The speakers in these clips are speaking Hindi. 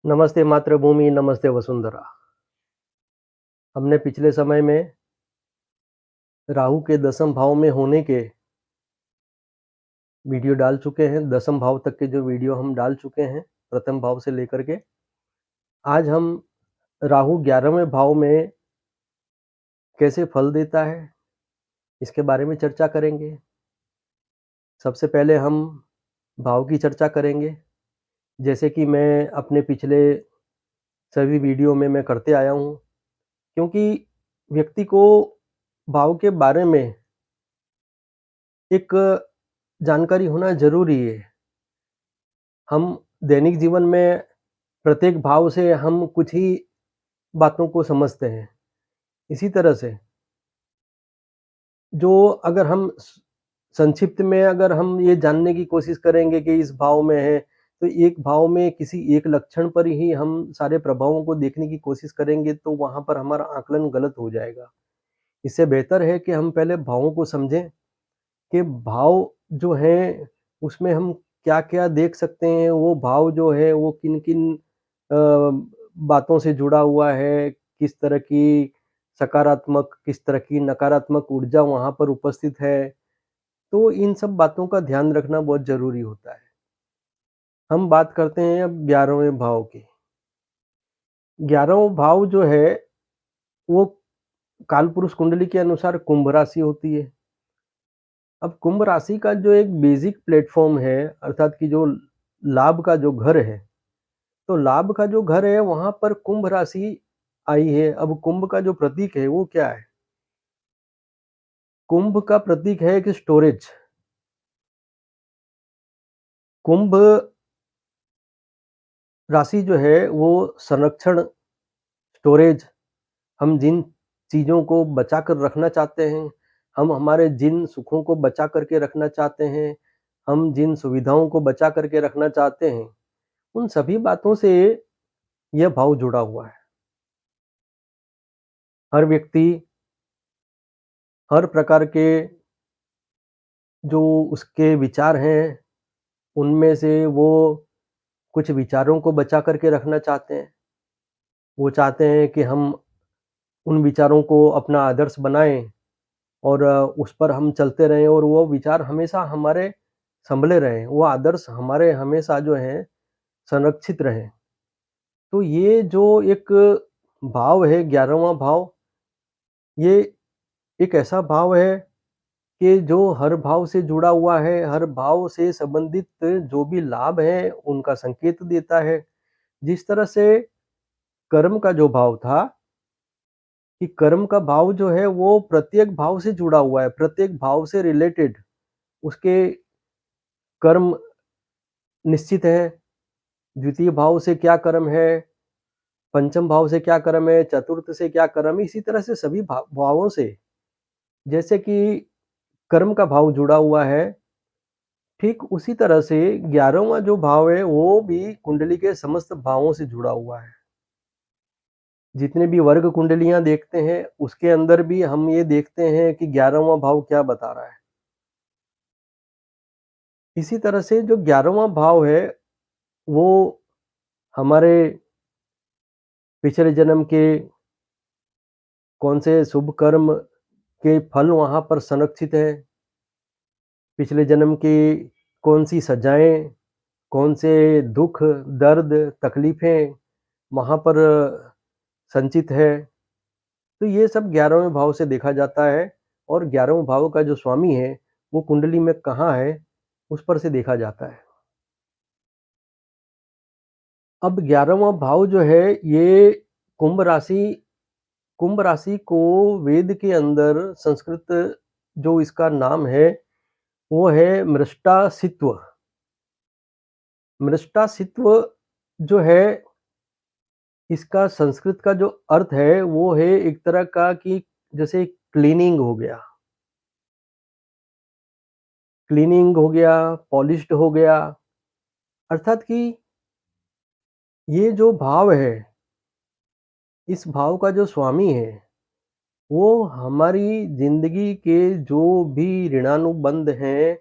नमस्ते मातृभूमि, नमस्ते वसुंधरा। हमने पिछले समय में राहु के दशम भाव में होने के वीडियो डाल चुके हैं। दशम भाव तक के जो वीडियो हम डाल चुके हैं, प्रथम भाव से लेकर के। आज हम राहु 11वें भाव में कैसे फल देता है, इसके बारे में चर्चा करेंगे। सबसे पहले हम भाव की चर्चा करेंगे, जैसे कि मैं अपने पिछले सभी वीडियो में मैं करते आया हूँ, क्योंकि व्यक्ति को भाव के बारे में एक जानकारी होना ज़रूरी है। हम दैनिक जीवन में प्रत्येक भाव से हम कुछ ही बातों को समझते हैं। इसी तरह से जो अगर हम संक्षिप्त में अगर हम ये जानने की कोशिश करेंगे कि इस भाव में है, तो एक भाव में किसी एक लक्षण पर ही हम सारे प्रभावों को देखने की कोशिश करेंगे, तो वहाँ पर हमारा आकलन गलत हो जाएगा। इससे बेहतर है कि हम पहले भावों को समझें कि भाव जो हैं, उसमें हम क्या-क्या देख सकते हैं, वो भाव जो है वो किन-किन बातों से जुड़ा हुआ है, किस तरह की सकारात्मक, किस तरह की नकारात्मक ऊर्जा वहाँ पर उपस्थित है। तो इन सब बातों का ध्यान रखना बहुत ज़रूरी होता है। हम बात करते हैं अब 11वें भाव की। 11वाँ भाव जो है, वो कालपुरुष कुंडली के अनुसार कुंभ राशि होती है। अब कुंभ राशि का जो एक बेसिक प्लेटफ़ॉर्म है, अर्थात कि जो लाभ का जो घर है, तो लाभ का जो घर है वहाँ पर कुंभ राशि आई है। अब कुंभ का जो प्रतीक है वो क्या है? कुंभ का प्रतीक है कि स्टोरेज। कुंभ राशि जो है वो संरक्षण, स्टोरेज, हम जिन चीज़ों को बचा कर रखना चाहते हैं, हम हमारे जिन सुखों को बचा कर के रखना चाहते हैं, हम जिन सुविधाओं को बचा कर के रखना चाहते हैं, उन सभी बातों से यह भाव जुड़ा हुआ है। हर व्यक्ति, हर प्रकार के जो उसके विचार हैं, उनमें से वो कुछ विचारों को बचा कर के रखना चाहते हैं। वो चाहते हैं कि हम उन विचारों को अपना आदर्श बनाएँ और उस पर हम चलते रहें और वो विचार हमेशा हमारे संभले रहें, वो आदर्श हमारे हमेशा जो हैं संरक्षित रहें। तो ये जो एक भाव है, 11वाँ भाव, ये एक ऐसा भाव है कि जो हर भाव से जुड़ा हुआ है, हर भाव से संबंधित जो भी लाभ हैं, उनका संकेत देता है। जिस तरह से कर्म का जो भाव था, कि कर्म का भाव जो है वो प्रत्येक भाव से जुड़ा हुआ है, प्रत्येक भाव से रिलेटेड उसके कर्म निश्चित है। द्वितीय भाव से क्या कर्म है, पंचम भाव से क्या कर्म है, चतुर्थ से क्या कर्म है, इसी तरह से सभी भावों से जैसे कि कर्म का भाव जुड़ा हुआ है, ठीक उसी तरह से 11वाँ जो भाव है वो भी कुंडली के समस्त भावों से जुड़ा हुआ है। जितने भी वर्ग कुंडलियाँ देखते हैं, उसके अंदर भी हम ये देखते हैं कि 11वाँ भाव क्या बता रहा है। इसी तरह से जो 11वाँ भाव है, वो हमारे पिछले जन्म के कौन से शुभ कर्म के फल वहाँ पर संरक्षित हैं, पिछले जन्म की कौन-सी सजाएँ, कौन से दुःख, दर्द, तकलीफ़ें वहाँ पर संचित है। तो ये सब 11वें भाव से देखा जाता है और 11वें भाव का जो स्वामी है, वो कुंडली में कहाँ है, उस पर से देखा जाता है। अब 11वाँ भाव जो है, ये कुंभ राशि कुंभ राशि को वेद के अंदर संस्कृत जो इसका नाम है, वो है मृष्टासित्व। मृष्टासित्व जो है, इसका संस्कृत का जो अर्थ है, वो है एक तरह का कि जैसे क्लीनिंग हो गया, पॉलिश्ड हो गया, अर्थात कि ये जो भाव है, इस भाव का जो स्वामी है, वो हमारी ज़िंदगी के जो भी ऋणानुबंध हैं,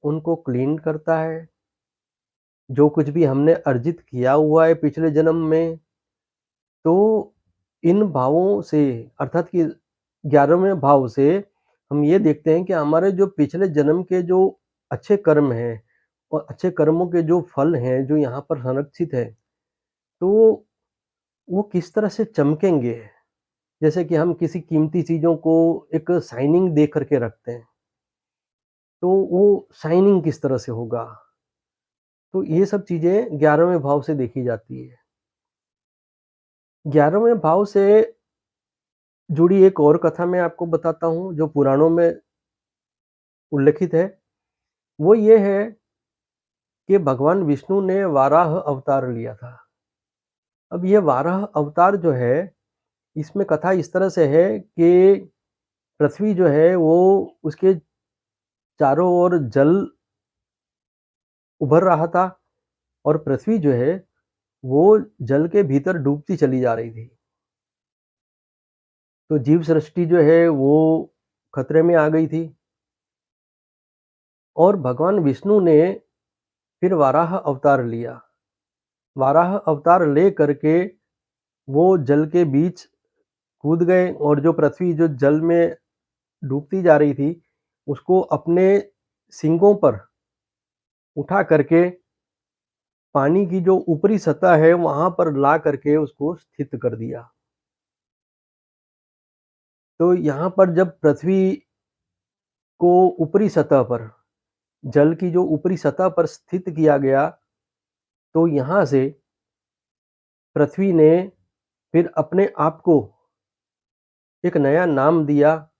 उनको क्लीन करता है। जो कुछ भी हमने अर्जित किया हुआ है पिछले जन्म में, तो इन भावों से अर्थात कि 11वें भाव से हम ये देखते हैं कि हमारे जो पिछले जन्म के जो अच्छे कर्म हैं और अच्छे कर्मों के जो फल हैं, जो यहाँ पर संरक्षित हैं, तो वो किस तरह से चमकेंगे। जैसे कि हम किसी कीमती चीज़ों को एक शाइनिंग दे कर के रखते हैं, तो वो शाइनिंग किस तरह से होगा? तो ये सब चीज़ें 11वें भाव से देखी जाती है। 11वें भाव से जुड़ी एक और कथा मैं आपको बताता हूँ, जो पुराणों में उल्लिखित है। वो ये है कि भगवान विष्णु ने वाराह अवतार लिया था। अब ये वाराह अवतार जो है, इसमें कथा इस तरह से है कि पृथ्वी जो है वो उसके चारों ओर जल उभर रहा था और पृथ्वी जो है वो जल के भीतर डूबती चली जा रही थी। तो जीव सृष्टि जो है वो खतरे में आ गई थी और भगवान विष्णु ने फिर वाराह अवतार लिया। वाराह अवतार ले करके वो जल के बीच कूद गए और जो पृथ्वी जो जल में डूबती जा रही थी, उसको अपने सींगों पर उठा करके पानी की जो ऊपरी सतह है, वहाँ पर ला करके उसको स्थित कर दिया। तो यहाँ पर जब पृथ्वी को ऊपरी सतह पर, जल की जो ऊपरी सतह पर स्थित किया गया, तो यहाँ से पृथ्वी ने फिर अपने आप को एक नया नाम दिया,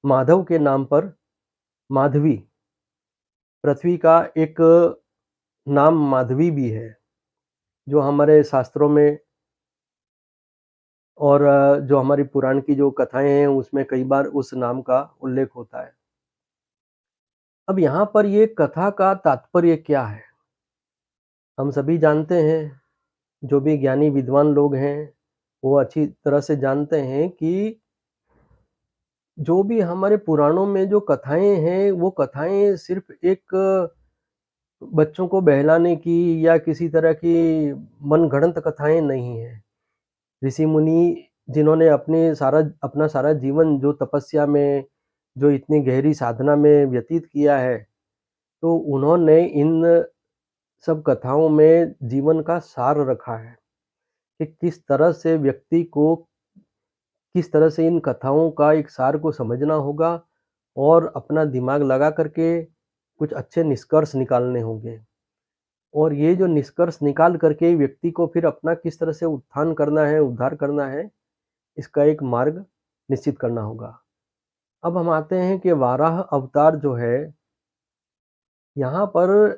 माधव के नाम पर माधवी। पृथ्वी का एक नाम माधवी भी है, जो हमारे शास्त्रों में और जो हमारी पुराण की जो कथाएँ हैं, उसमें कई बार उस नाम का उल्लेख होता है। अब यहाँ पर ये कथा का तात्पर्य क्या है? हम सभी जानते हैं, जो भी ज्ञानी विद्वान लोग हैं, वो अच्छी तरह से जानते हैं कि जो भी हमारे पुराणों में जो कथाएँ हैं, वो कथाएँ सिर्फ़ एक बच्चों को बहलाने की या किसी तरह की मनगढ़ंत कथाएँ नहीं हैं। ऋषि-मुनि जिन्होंने अपना सारा जीवन जो तपस्या में, जो इतनी गहरी साधना में व्यतीत किया है, तो उन्होंने इन सब कथाओं में जीवन का सार रखा है, कि किस तरह से व्यक्ति को किस तरह से इन कथाओं का एक सार को समझना होगा और अपना दिमाग लगा करके कुछ अच्छे निष्कर्ष निकालने होंगे। और ये जो निष्कर्ष निकाल करके व्यक्ति को फिर अपना किस तरह से उत्थान करना है, उद्धार करना है, इसका एक मार्ग निश्चित करना होगा। अब हम आते हैं कि वाराह अवतार जो है, यहाँ पर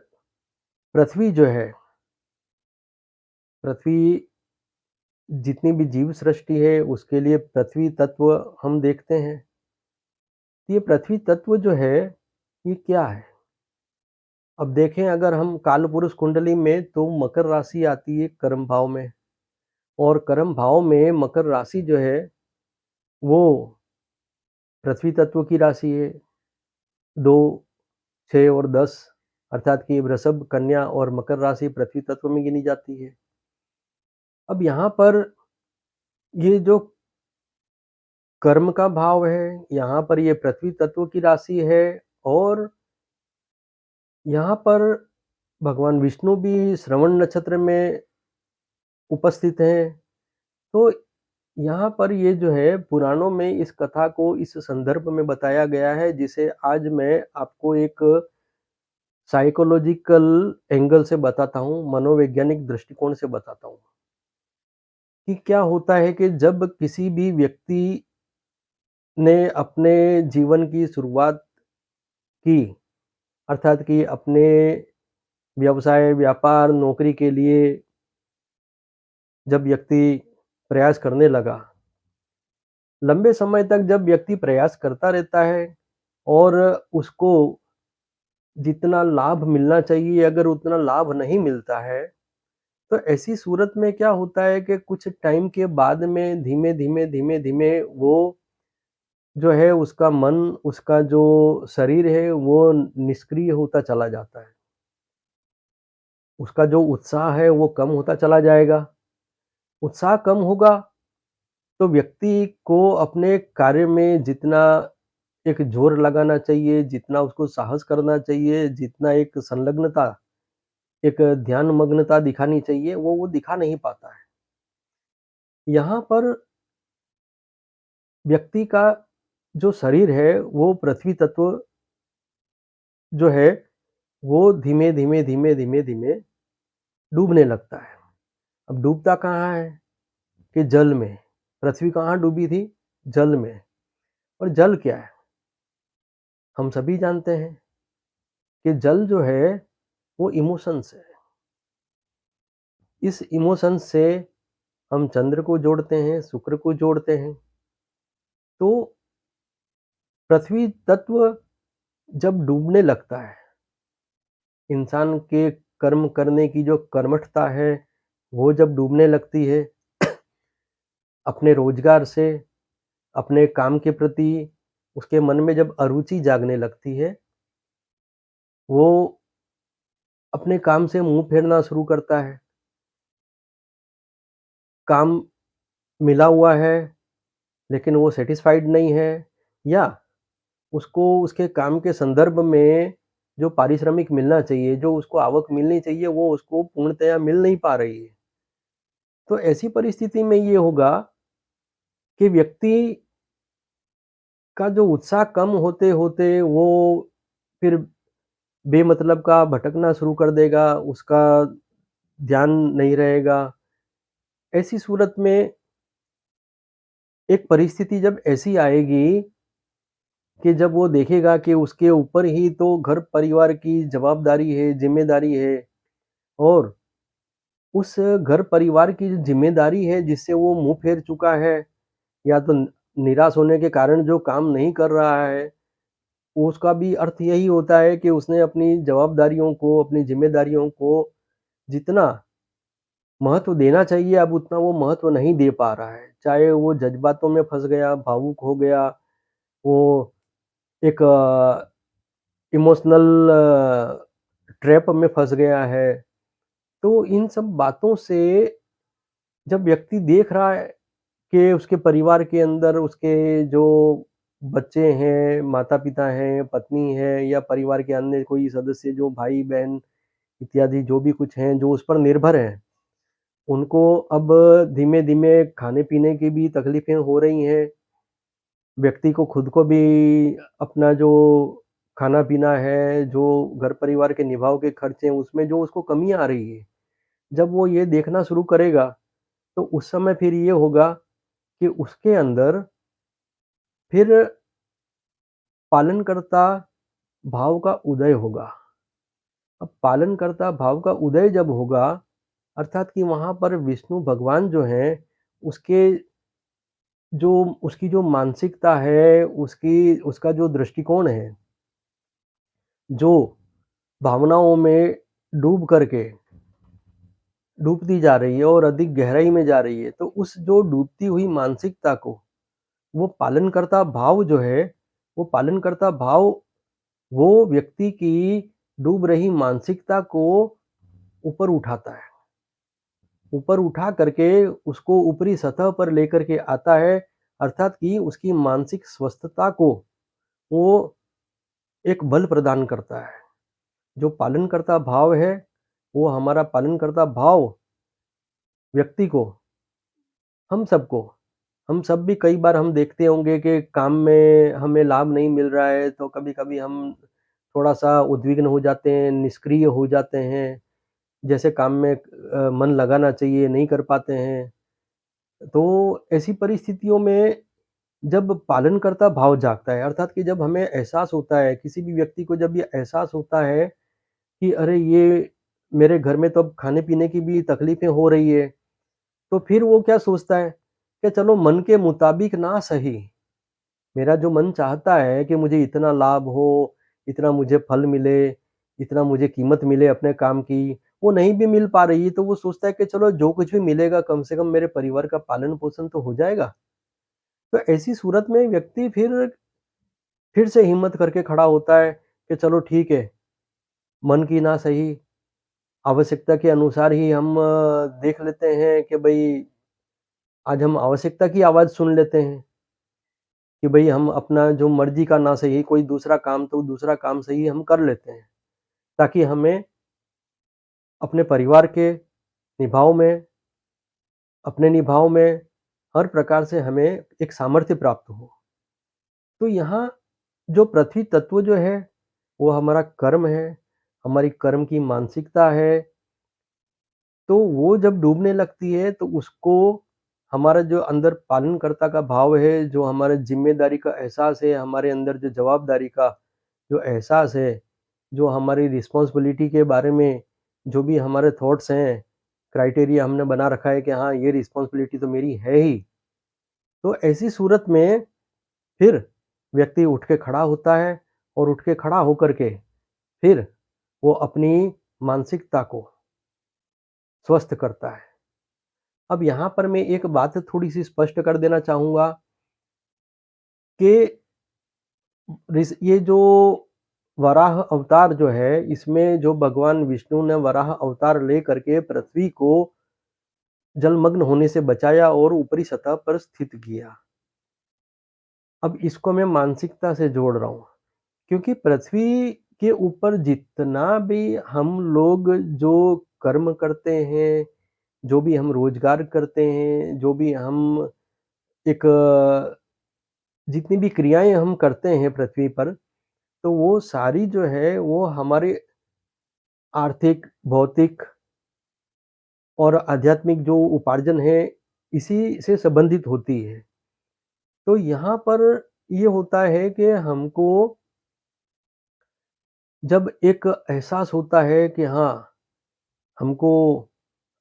पृथ्वी जो है, पृथ्वी जितनी भी जीव सृष्टि है, उसके लिए पृथ्वी तत्व हम देखते हैं। ये पृथ्वी तत्व जो है, ये क्या है? अब देखें अगर हम कालपुरुष कुंडली में तो मकर राशि आती है कर्म भाव में और कर्म भाव में मकर राशि जो है, वो पृथ्वी तत्व की राशि है। 2, 6 और 10 अर्थात कि वृषभ, कन्या और मकर राशि पृथ्वी तत्व में गिनी जाती है। अब यहाँ पर ये जो कर्म का भाव है, यहाँ पर ये पृथ्वी तत्व की राशि है और यहाँ पर भगवान विष्णु भी श्रवण नक्षत्र में उपस्थित हैं। तो यहाँ पर ये जो है पुराणों में इस कथा को इस संदर्भ में बताया गया है, जिसे आज मैं आपको एक साइकोलॉजिकल एंगल से बताता हूँ, मनोवैज्ञानिक दृष्टिकोण से बताता हूँ, कि क्या होता है कि जब किसी भी व्यक्ति ने अपने जीवन की शुरुआत की, अर्थात कि अपने व्यवसाय, व्यापार, नौकरी के लिए जब व्यक्ति प्रयास करने लगा, लंबे समय तक जब व्यक्ति प्रयास करता रहता है और उसको जितना लाभ मिलना चाहिए अगर उतना लाभ नहीं मिलता है, तो ऐसी सूरत में क्या होता है कि कुछ टाइम के बाद में धीमे-धीमे वो जो है उसका मन, उसका जो शरीर है वो निष्क्रिय होता चला जाता है। उसका जो उत्साह है वो कम होता चला जाएगा। उत्साह कम होगा तो व्यक्ति को अपने कार्य में जितना एक ज़ोर लगाना चाहिए, जितना उसको साहस करना चाहिए, जितना एक संलग्नता, एक ध्यानमग्नता दिखानी चाहिए, वो दिखा नहीं पाता है। यहाँ पर व्यक्ति का जो शरीर है, वो पृथ्वी तत्व जो है, वो धीमे-धीमे, धीमे-धीमे, धीमे डूबने लगता है। अब डूबता कहाँ है? कि जल में। पृथ्वी कहाँ डूबी थी? जल में। और जल क्या है? हम सभी जानते हैं कि जल जो है, वो इमोशंस है। इस इमोशंस से हम चंद्र को जोड़ते हैं, शुक्र को जोड़ते हैं। तो पृथ्वी तत्व जब डूबने लगता है, इंसान के कर्म करने की जो कर्मठता है, वो जब डूबने लगती है, अपने रोज़गार से, अपने काम के प्रति उसके मन में जब अरुचि जागने लगती है, वो अपने काम से मुँह फेरना शुरू करता है। काम मिला हुआ है, लेकिन वो सैटिस्फाइड नहीं है, या उसको उसके काम के संदर्भ में जो पारिश्रमिक मिलना चाहिए, जो उसको आवक मिलनी चाहिए, वो उसको पूर्णतया मिल नहीं पा रही है। तो ऐसी परिस्थिति में ये होगा कि व्यक्ति का जो उत्साह कम होते-होते वो फिर बेमतलब का भटकना शुरू कर देगा, उसका ध्यान नहीं रहेगा। ऐसी सूरत में एक परिस्थिति जब ऐसी आएगी कि जब वो देखेगा कि उसके ऊपर ही तो घर-परिवार की जवाबदारी है, ज़िम्मेदारी है, और उस घर-परिवार की जो ज़िम्मेदारी है जिससे वो मुँह फेर चुका है, या तो निराश होने के कारण जो काम नहीं कर रहा है, उसका भी अर्थ यही होता है कि उसने अपनी जवाबदारियों को, अपनी ज़िम्मेदारियों को जितना महत्व देना चाहिए, अब उतना वो महत्व नहीं दे पा रहा है। चाहे वो जज़्बातों में फँस गया, भावुक हो गया, वो एक इमोशनल ट्रैप में फँस गया है। तो इन सब बातों से जब व्यक्ति देख रहा है कि उसके परिवार के अंदर उसके जो बच्चे हैं, माता-पिता हैं, पत्नी है, या परिवार के अन्य कोई सदस्य जो भाई-बहन इत्यादि जो भी कुछ हैं, जो उस पर निर्भर हैं, उनको अब धीमे-धीमे खाने-पीने की भी तकलीफ़ें हो रही हैं। व्यक्ति को खुद को भी अपना जो खाना-पीना है, जो घर-परिवार के निभाव के खर्चे हैं, उसमें जो उसको कमी आ रही है। जब वो ये देखना शुरू करेगा, तो उस समय फिर ये होगा कि उसके अंदर फिर पालनकर्ता भाव का उदय होगा। अब पालनकर्ता भाव का उदय जब होगा, अर्थात कि वहाँ पर विष्णु भगवान जो हैं, उसके जो उसकी जो मानसिकता है, उसका जो दृष्टिकोण है, जो भावनाओं में डूब करके डूबती जा रही है और अधिक गहराई में जा रही है, तो उस जो डूबती हुई मानसिकता को, वो पालनकर्ता भाव जो है, वो पालनकर्ता भाव वो व्यक्ति की डूब रही मानसिकता को ऊपर उठाता है। ऊपर उठा करके उसको ऊपरी सतह पर लेकर के आता है, अर्थात कि उसकी मानसिक स्वस्थता को वो एक बल प्रदान करता है। जो पालनकर्ता भाव है, वो हमारा पालनकर्ता भाव व्यक्ति को, हम सबको, हम सब भी कई बार हम देखते होंगे कि काम में हमें लाभ नहीं मिल रहा है, तो कभी-कभी हम थोड़ा-सा उद्विग्न हो जाते हैं, निष्क्रिय हो जाते हैं। जैसे काम में मन लगाना चाहिए, नहीं कर पाते हैं। तो ऐसी परिस्थितियों में जब पालनकर्ता भाव जागता है, अर्थात कि जब हमें एहसास होता है, किसी भी व्यक्ति को जब ये एहसास होता है कि अरे! ये मेरे घर में तो अब खाने-पीने की भी तकलीफ़ें हो रही है, तो फिर वो क्या सोचता है कि चलो मन के मुताबिक ना सही, मेरा जो मन चाहता है कि मुझे इतना लाभ हो, इतना मुझे फल मिले, इतना मुझे कीमत मिले अपने काम की, वो नहीं भी मिल पा रही है, तो वो सोचता है कि चलो जो कुछ भी मिलेगा कम से कम मेरे परिवार का पालन-पोषण तो हो जाएगा। तो ऐसी सूरत में व्यक्ति फिर से हिम्मत करके खड़ा होता है कि चलो ठीक है, मन की ना सही, आवश्यकता के अनुसार ही हम देख लेते हैं कि भई आज हम आवश्यकता की आवाज़ सुन लेते हैं कि भई हम अपना जो मर्ज़ी का ना सही कोई दूसरा काम तो दूसरा काम सही हम कर लेते हैं, ताकि हमें अपने परिवार के निभाव में अपने निभाव में हर प्रकार से हमें एक सामर्थ्य प्राप्त हो। तो यहाँ जो पृथ्वी तत्व जो है, वो हमारा कर्म है, हमारी कर्म की मानसिकता है, तो वो जब डूबने लगती है तो उसको हमारा जो अंदर पालनकर्ता का भाव है, जो हमारे ज़िम्मेदारी का एहसास है, हमारे अंदर जो जवाबदारी का जो एहसास है, जो हमारी रिस्पॉन्सिबिलिटी के बारे में जो भी हमारे थॉट्स हैं, क्राइटेरिया हमने बना रखा है कि हाँ, ये रिस्पॉन्सिबिलिटी तो मेरी है ही। तो ऐसी सूरत में फिर व्यक्ति उठ के खड़ा होता है और उठ के खड़ा होकर के फिर वो अपनी मानसिकता को स्वस्थ करता है। अब यहाँ पर मैं एक बात थोड़ी-सी स्पष्ट कर देना चाहूँगा कि ये जो वराह अवतार जो है, इसमें जो भगवान विष्णु ने वराह अवतार लेकर के पृथ्वी को जलमग्न होने से बचाया और ऊपरी सतह पर स्थित किया। अब इसको मैं मानसिकता से जोड़ रहा हूँ, क्योंकि पृथ्वी के ऊपर जितना भी हम लोग जो कर्म करते हैं, जो भी हम रोज़गार करते हैं, जो भी हम एक जितनी भी क्रियाएँ हम करते हैं पृथ्वी पर, तो वो सारी जो है वो हमारे आर्थिक, भौतिक और आध्यात्मिक जो उपार्जन है, इसी से संबंधित होती है। तो यहाँ पर ये होता है कि हमको जब एक एहसास होता है कि हाँ, हमको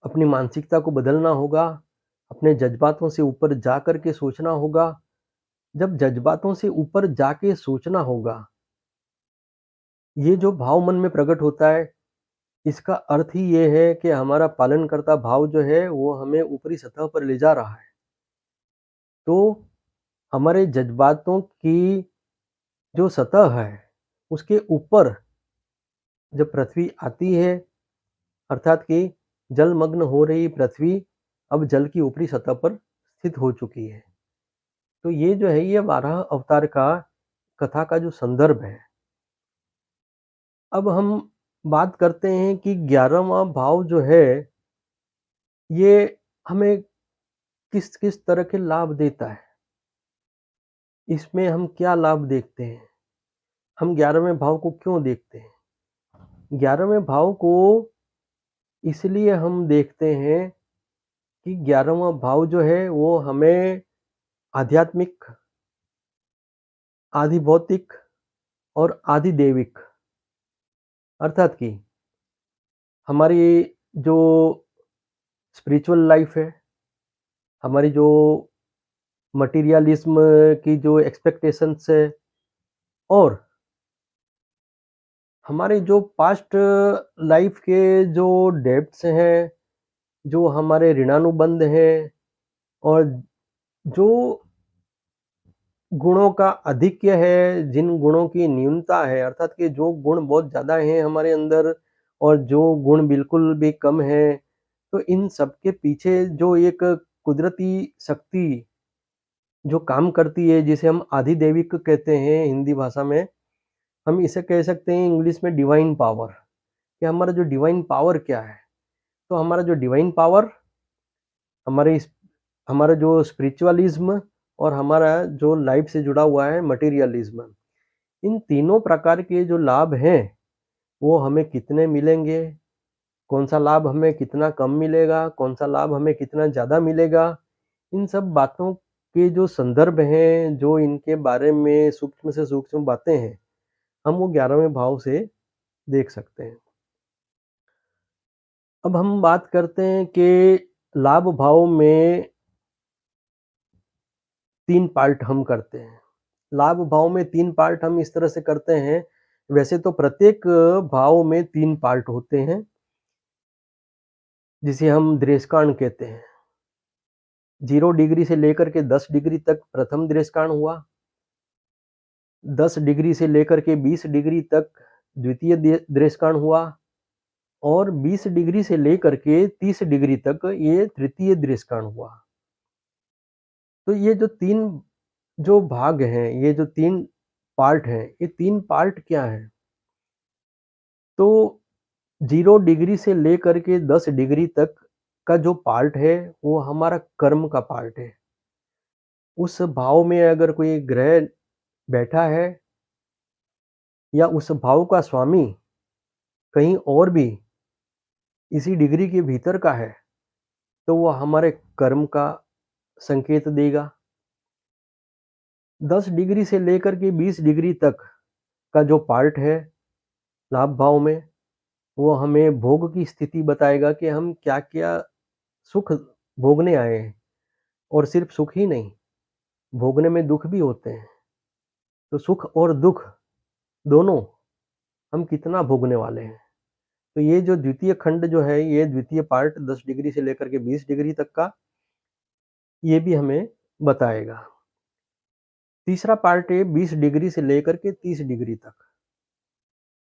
अपनी मानसिकता को बदलना होगा, अपने जज़्बातों से ऊपर जा कर के सोचना होगा। जब जज़्बातों से ऊपर जाके सोचना होगा, ये जो भाव मन में प्रकट होता है, इसका अर्थ ही ये है कि हमारा पालनकर्ता भाव जो है, वो हमें ऊपरी सतह पर ले जा रहा है। तो हमारे जज़्बातों की जो सतह है, उसके ऊपर जब पृथ्वी आती है, अर्थात कि जलमग्न हो रही पृथ्वी अब जल की ऊपरी सतह पर स्थित हो चुकी है। तो ये जो है, ये वाराह अवतार का कथा का जो संदर्भ है। अब हम बात करते हैं कि 11वाँ भाव जो है, ये हमें किस-किस तरह के लाभ देता है? इसमें हम क्या लाभ देखते हैं? हम 11वें भाव को क्यों देखते हैं? 11वें भाव को इसलिए हम देखते हैं कि 11वाँ भाव जो है वो हमें आध्यात्मिक, आधि भौतिक और आधि दैविक अर्थात कि हमारी जो स्पिरिचुअल लाइफ़ है, हमारी जो मटेरियलिज़्म की जो एक्सपेक्टेशंस है और हमारे जो पास्ट लाइफ़ के जो डेब्ट्स हैं, जो हमारे ऋणानुबंध हैं और जो गुणों का आधिक्य है, जिन गुणों की न्यूनता है, अर्थात कि जो गुण बहुत ज़्यादा हैं हमारे अंदर और जो गुण बिल्कुल भी कम हैं, तो इन सब के पीछे जो एक कुदरती शक्ति जो काम करती है, जिसे हम आधिदैविक कहते हैं हिंदी भाषा में, हम इसे कह सकते हैं इंग्लिश में डिवाइन पावर, कि हमारा जो डिवाइन पावर क्या है? तो हमारा जो डिवाइन पावर हमारे इस हमारा जो स्पिरिचुअलिज़्म और हमारा जो लाइफ़ से जुड़ा हुआ है मटेरियलिज़्म, इन तीनों प्रकार के जो लाभ हैं, वो हमें कितने मिलेंगे? कौन-सा लाभ हमें कितना कम मिलेगा? कौन-सा लाभ हमें कितना ज़्यादा मिलेगा? इन सब बातों के जो संदर्भ हैं, जो इनके बारे में सूक्ष्म से सूक्ष्म बातें हैं, हम वो 11वें भाव से देख सकते हैं। अब हम बात करते हैं कि लाभ भाव में 3 पार्ट हम करते हैं। लाभ भाव में 3 पार्ट हम इस तरह से करते हैं, वैसे तो प्रत्येक भाव में 3 पार्ट होते हैं, जिसे हम दृश्यकांड कहते हैं। 0 डिग्री से लेकर के 10 डिग्री तक प्रथम दृश्यकांड हुआ, 10 डिग्री से लेकर के 20 डिग्री तक द्वितीय दृश्यकांड हुआ और 20 डिग्री से लेकर के 30 डिग्री तक ये तृतीय दृष्कर्ण हुआ। तो ये जो 3 जो भाग हैं, ये जो 3 पार्ट हैं, ये 3 पार्ट क्या हैं? तो 0 डिग्री से लेकर के 10 डिग्री तक का जो पार्ट है, वो हमारा कर्म का पार्ट है। उस भाव में अगर कोई ग्रह बैठा है या उस भाव का स्वामी कहीं और भी इसी डिग्री के भीतर का है, तो वो हमारे कर्म का संकेत देगा। 10 डिग्री से लेकर के 20 डिग्री तक का जो पार्ट है लाभ भाव में, वो हमें भोग की स्थिति बताएगा कि हम क्या-क्या सुख भोगने आए हैं। और सिर्फ सुख ही नहीं, भोगने में दुःख भी होते हैं। तो सुख और दुःख दोनों हम कितना भोगने वाले हैं। तो ये जो द्वितीय खंड जो है, ये द्वितीय पार्ट 10 डिग्री से लेकर के 20 डिग्री तक का, ये भी हमें बताएगा। तीसरा पार्ट है 20 डिग्री से लेकर के 30 डिग्री तक।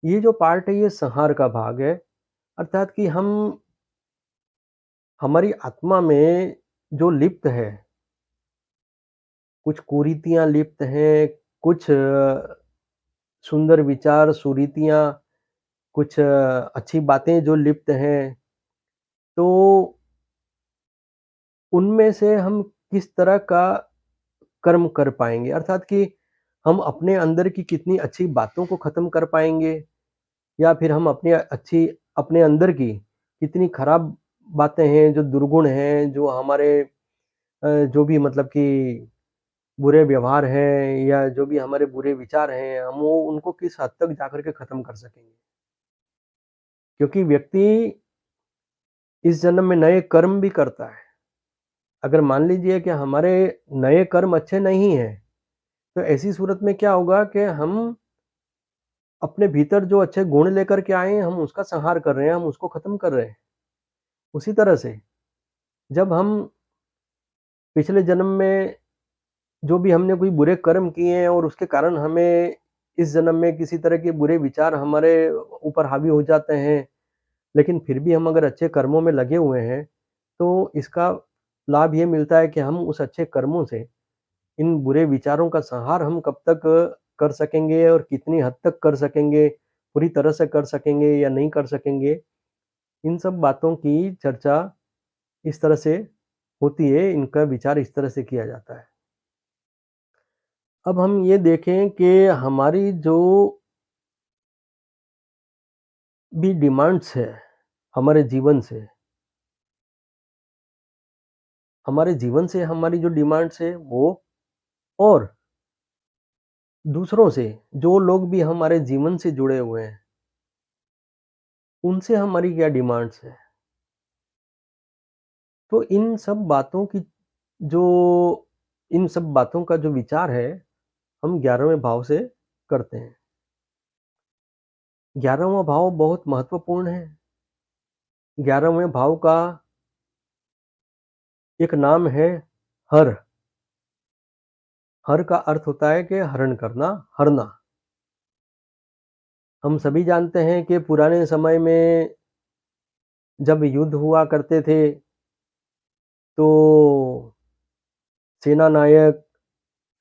ये जो पार्ट है, ये संहार का भाग है, अर्थात कि हम हमारी आत्मा में जो लिप्त है, कुछ कुरीतियाँ लिप्त हैं, कुछ सुंदर विचार, सुरीतियाँ, कुछ अच्छी बातें जो लिप्त हैं, तो उनमें से हम किस तरह का कर्म कर पाएँगे? अर्थात कि हम अपने अंदर की कितनी अच्छी बातों को ख़त्म कर पाएँगे या फिर हम अपने अंदर की कितनी खराब बातें हैं, जो दुर्गुण हैं, जो हमारे जो भी मतलब कि बुरे व्यवहार हैं या जो भी हमारे बुरे विचार हैं, हम वो उनको किस हद तक जाकर के ख़त्म कर सकेंगे। क्योंकि व्यक्ति इस जन्म में नए कर्म भी करता है। अगर मान लीजिए कि हमारे नए कर्म अच्छे नहीं हैं, तो ऐसी सूरत में क्या होगा कि हम अपने भीतर जो अच्छे गुण लेकर के आए हैं, हम उसका संहार कर रहे हैं, हम उसको ख़त्म कर रहे हैं। उसी तरह से जब हम पिछले जन्म में जो भी हमने कोई बुरे कर्म किए हैं और उसके कारण हमें इस जन्म में किसी तरह के बुरे विचार हमारे ऊपर हावी हो जाते हैं, लेकिन फिर भी हम अगर अच्छे कर्मों में लगे हुए हैं, तो इसका लाभ ये मिलता है कि हम उस अच्छे कर्मों से इन बुरे विचारों का संहार हम कब तक कर सकेंगे और कितनी हद तक कर सकेंगे, पूरी तरह से कर सकेंगे या नहीं कर सकेंगे, इन सब बातों की चर्चा इस तरह से होती है, इनका विचार इस तरह से किया जाता है। अब हम ये देखें कि हमारी जो भी डिमांड्स है, हमारे जीवन से हमारी जो डिमांड्स है वो, और दूसरों से जो लोग भी हमारे जीवन से जुड़े हुए हैं, उनसे हमारी क्या डिमांड्स है। तो जो इन सब बातों का जो विचार है, हम 11वें भाव से करते हैं। 11वाँ भाव बहुत महत्वपूर्ण है। 11वें भाव का एक नाम है हर। हर का अर्थ होता है कि हरण करना, हरना। हम सभी जानते हैं कि पुराने समय में जब युद्ध हुआ करते थे, तो सेना नायक,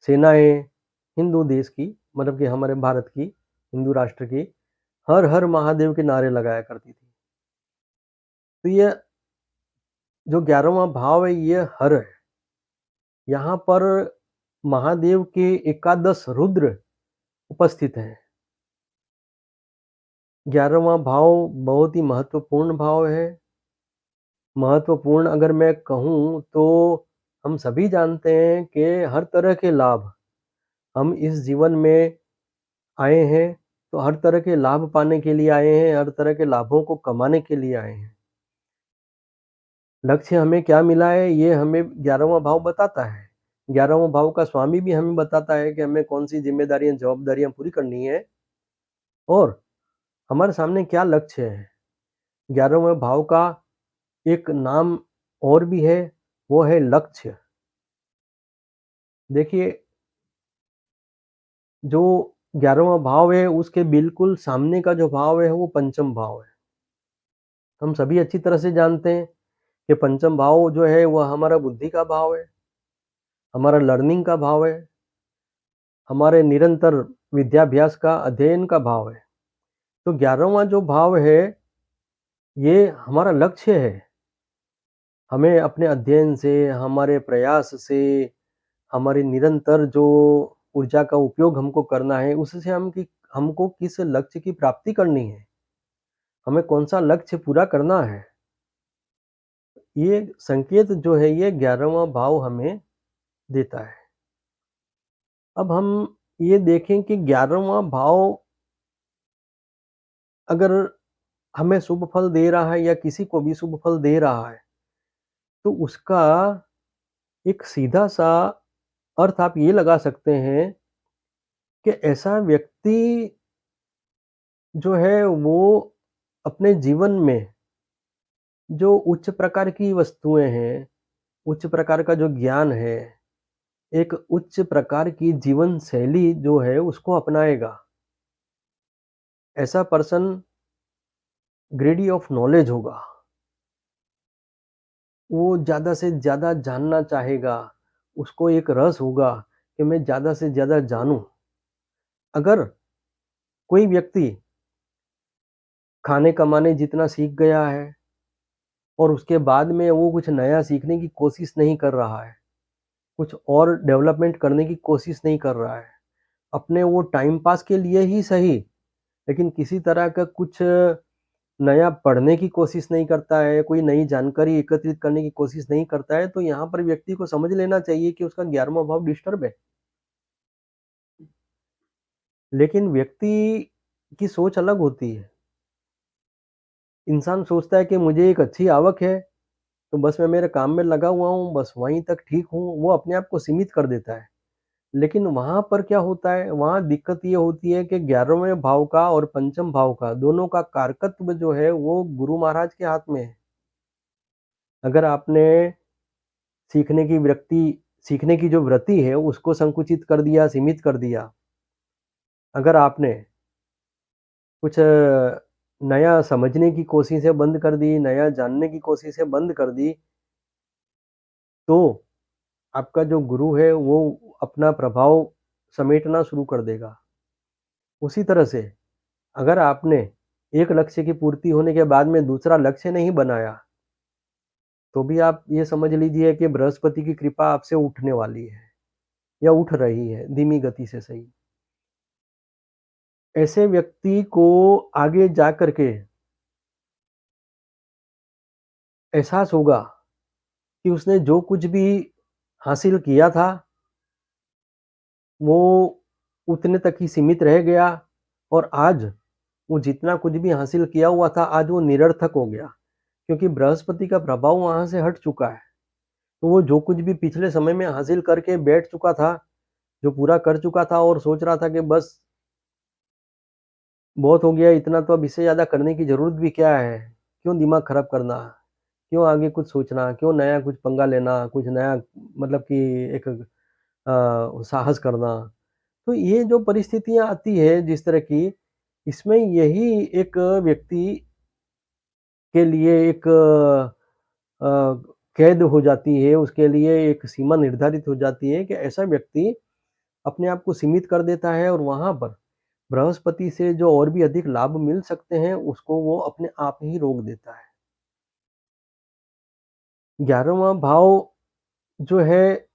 सेनाएँ हिंदू देश की, मतलब कि हमारे भारत की, हिंदू राष्ट्र की, हर हर महादेव के नारे लगाया करती थी। तो ये जो 11वां भाव है, ये हर है। यहाँ पर महादेव के एकादश रुद्र उपस्थित हैं। 11वां भाव बहुत ही महत्वपूर्ण भाव है। महत्वपूर्ण अगर मैं कहूँ तो हम सभी जानते हैं कि हर तरह के लाभ हम इस जीवन में आए हैं, तो हर तरह के लाभ पाने के लिए आए हैं, हर तरह के लाभों को कमाने के लिए आए हैं। लक्ष्य हमें क्या मिला है, ये हमें 11वां भाव बताता है। 11वां भाव का स्वामी भी हमें बताता है कि हमें कौन-सी ज़िम्मेदारियाँ, जवाबदारियाँ पूरी करनी है और हमारे सामने क्या लक्ष्य है। 11वें भाव का एक नाम और भी है, वो है लक्ष्य। देखिए, जो 11वां भाव है, उसके बिल्कुल सामने का जो भाव है, वो पंचम भाव है। हम सभी अच्छी तरह से जानते हैं कि पंचम भाव जो है वह हमारा बुद्धि का भाव है, हमारा लर्निंग का भाव है, हमारे निरंतर विद्याभ्यास का, अध्ययन का भाव है। तो 11वां जो भाव है, ये हमारा लक्ष्य है। हमें अपने अध्ययन से, हमारे प्रयास से, हमारी निरंतर जो ऊर्जा का उपयोग हमको करना है, उससे हमको किस लक्ष्य की प्राप्ति करनी है, हमें कौन-सा लक्ष्य पूरा करना है। ये संकेत जो है ये 11वां भाव हमें देता है। अब हम ये देखें कि 11वां भाव अगर हमें शुभ फल दे रहा है या किसी को भी शुभ फल दे रहा है, तो उसका एक सीधा-सा अर्थ आप ये लगा सकते हैं कि ऐसा व्यक्ति जो है वो अपने जीवन में जो उच्च प्रकार की वस्तुएँ हैं, उच्च प्रकार का जो ज्ञान है, एक उच्च प्रकार की जीवन शैली जो है उसको अपनाएगा। ऐसा पर्सन ग्रीडी ऑफ नॉलेज होगा। वो ज़्यादा से ज़्यादा जानना चाहेगा, उसको एक रस होगा कि मैं ज़्यादा से ज़्यादा जानूँ। अगर कोई व्यक्ति खाने-कमाने जितना सीख गया है और उसके बाद में वो कुछ नया सीखने की कोशिश नहीं कर रहा है, कुछ और डेवलपमेंट करने की कोशिश नहीं कर रहा है, अपने वो टाइम पास के लिए ही सही, लेकिन किसी तरह का कुछ नया पढ़ने की कोशिश नहीं करता है, कोई नई जानकारी एकत्रित करने की कोशिश नहीं करता है, तो यहाँ पर व्यक्ति को समझ लेना चाहिए कि उसका 11वां भाव डिस्टर्ब है। लेकिन व्यक्ति की सोच अलग होती है। इंसान सोचता है कि मुझे एक अच्छी आवक है, तो बस मैं मेरे काम में लगा हुआ हूँ, बस वहीं तक ठीक हूँ, वो अपने आप को सीमित कर देता है। लेकिन वहाँ पर क्या होता है, वहाँ दिक्कत ये होती है कि 11वें भाव का और पंचम भाव का, दोनों का कारकत्व जो है वो गुरु महाराज के हाथ में है। अगर आपने सीखने की जो वृत्ति है, उसको संकुचित कर दिया, सीमित कर दिया। अगर आपने कुछ नया समझने की कोशिशें बंद कर दी, नया जानने की कोशिशें बंद कर दी, तो आपका जो गुरु है, वो अपना प्रभाव समेटना शुरू कर देगा। उसी तरह से अगर आपने एक लक्ष्य की पूर्ति होने के बाद में दूसरा लक्ष्य नहीं बनाया, तो भी आप ये समझ लीजिए कि बृहस्पति की कृपा आपसे उठने वाली है या उठ रही है, धीमी गति से सही। ऐसे व्यक्ति को आगे जा कर के एहसास होगा कि उसने जो कुछ भी हासिल किया था, वो उतने तक ही सीमित रह गया और आज वो जितना कुछ भी हासिल किया हुआ था, आज वो निरर्थक हो गया, क्योंकि बृहस्पति का प्रभाव वहाँ से हट चुका है। तो वो जो कुछ भी पिछले समय में हासिल करके बैठ चुका था, जो पूरा कर चुका था और सोच रहा था कि बस बहुत हो गया, इतना तो अब इससे ज़्यादा करने की ज़रूरत भी क्या है? क्यों दिमाग खराब करना? क्यों आगे कुछ सोचना? क्यों नया कुछ पंगा लेना? कुछ नया मतलब कि एक साहस करना। तो ये जो परिस्थितियाँ आती है जिस तरह की, इसमें यही एक व्यक्ति के लिए एक अ, कैद हो जाती है, उसके लिए एक सीमा निर्धारित हो जाती है कि ऐसा व्यक्ति अपने आप को सीमित कर देता है और वहाँ पर बृहस्पति से जो और भी अधिक लाभ मिल सकते हैं, उसको वो अपने आप ही रोक देता है। 11वां भाव जो है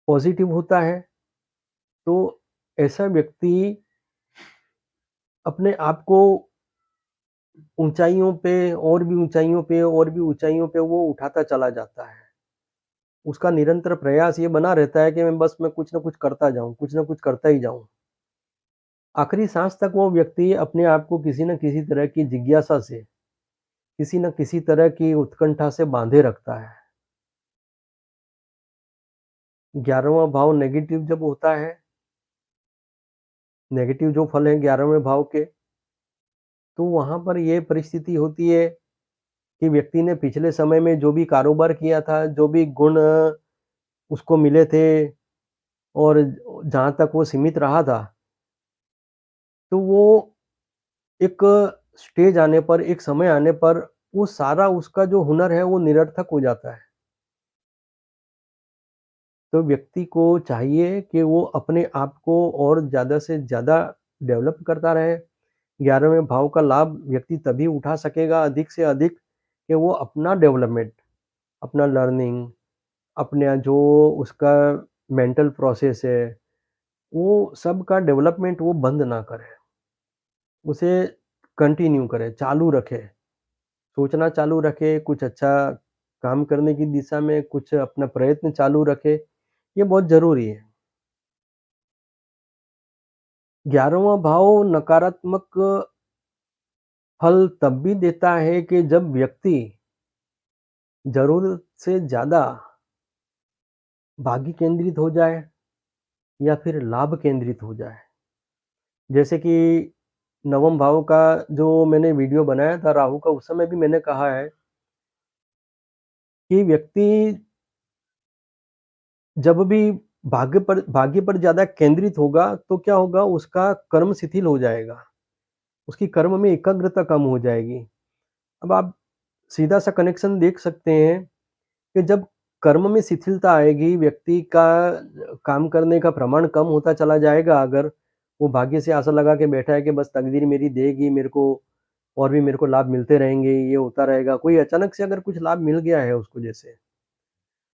पॉज़िटिव होता है, तो ऐसा व्यक्ति अपने आप को ऊँचाइयों पे और भी ऊँचाइयों पे और भी ऊँचाइयों पे वो उठाता चला जाता है। उसका निरंतर प्रयास ये बना रहता है कि मैं कुछ न कुछ करता जाऊँ, कुछ न कुछ करता ही जाऊँ। आखिरी साँस तक वो व्यक्ति अपने आप को किसी न किसी तरह की जिज्ञासा से, किसी न किसी तरह की उत्कंठा से बाँधे रखता है। 11वां भाव नेगेटिव जब होता है, नेगेटिव जो फल हैं 11वें भाव के, तो वहाँ पर ये परिस्थिति होती है कि व्यक्ति ने पिछले समय में जो भी कारोबार किया था, जो भी गुण उसको मिले थे और जहाँ तक वो सीमित रहा था, तो वो एक स्टेज आने पर, एक समय आने पर वो सारा उसका जो हुनर है वो निरर्थक हो जाता है। तो व्यक्ति को चाहिए कि वो अपने आप को और ज़्यादा से ज़्यादा डेवलप करता रहे। 11वें भाव का लाभ व्यक्ति तभी उठा सकेगा अधिक से अधिक कि वो अपना डेवलपमेंट, अपना लर्निंग, अपना जो उसका मेंटल प्रोसेस है, वो सब का डेवलपमेंट वो बंद ना करे। उसे कंटिन्यू करे, चालू रखे, सोचना चालू रखे, कुछ अच्छा काम करने की दिशा में कुछ अपना प्रयत्न चालू रखे, ये बहुत ज़रूरी है। 11वां भाव नकारात्मक फल तब भी देता है कि जब व्यक्ति ज़रूरत से ज़्यादा भाग्य केंद्रित हो जाए या फिर लाभ केंद्रित हो जाए। जैसे कि नवम भाव का जो मैंने वीडियो बनाया था राहु का, उस समय भी मैंने कहा है कि व्यक्ति जब भी भाग्य पर ज़्यादा केंद्रित होगा, तो क्या होगा उसका कर्म शिथिल हो जाएगा। उसकी कर्म में एकाग्रता कम हो जाएगी। अब आप सीधा-सा कनेक्शन देख सकते हैं कि जब कर्म में शिथिलता आएगी, व्यक्ति का काम करने का प्रमाण कम होता चला जाएगा अगर वो भाग्य से आशा लगा के बैठा है कि बस तकदीर मेरी देगी मेरे को और भी मेरे को लाभ मिलते रहेंगे, ये होता रहेगा। कोई अचानक से अगर कुछ लाभ मिल गया है उसको जैसे,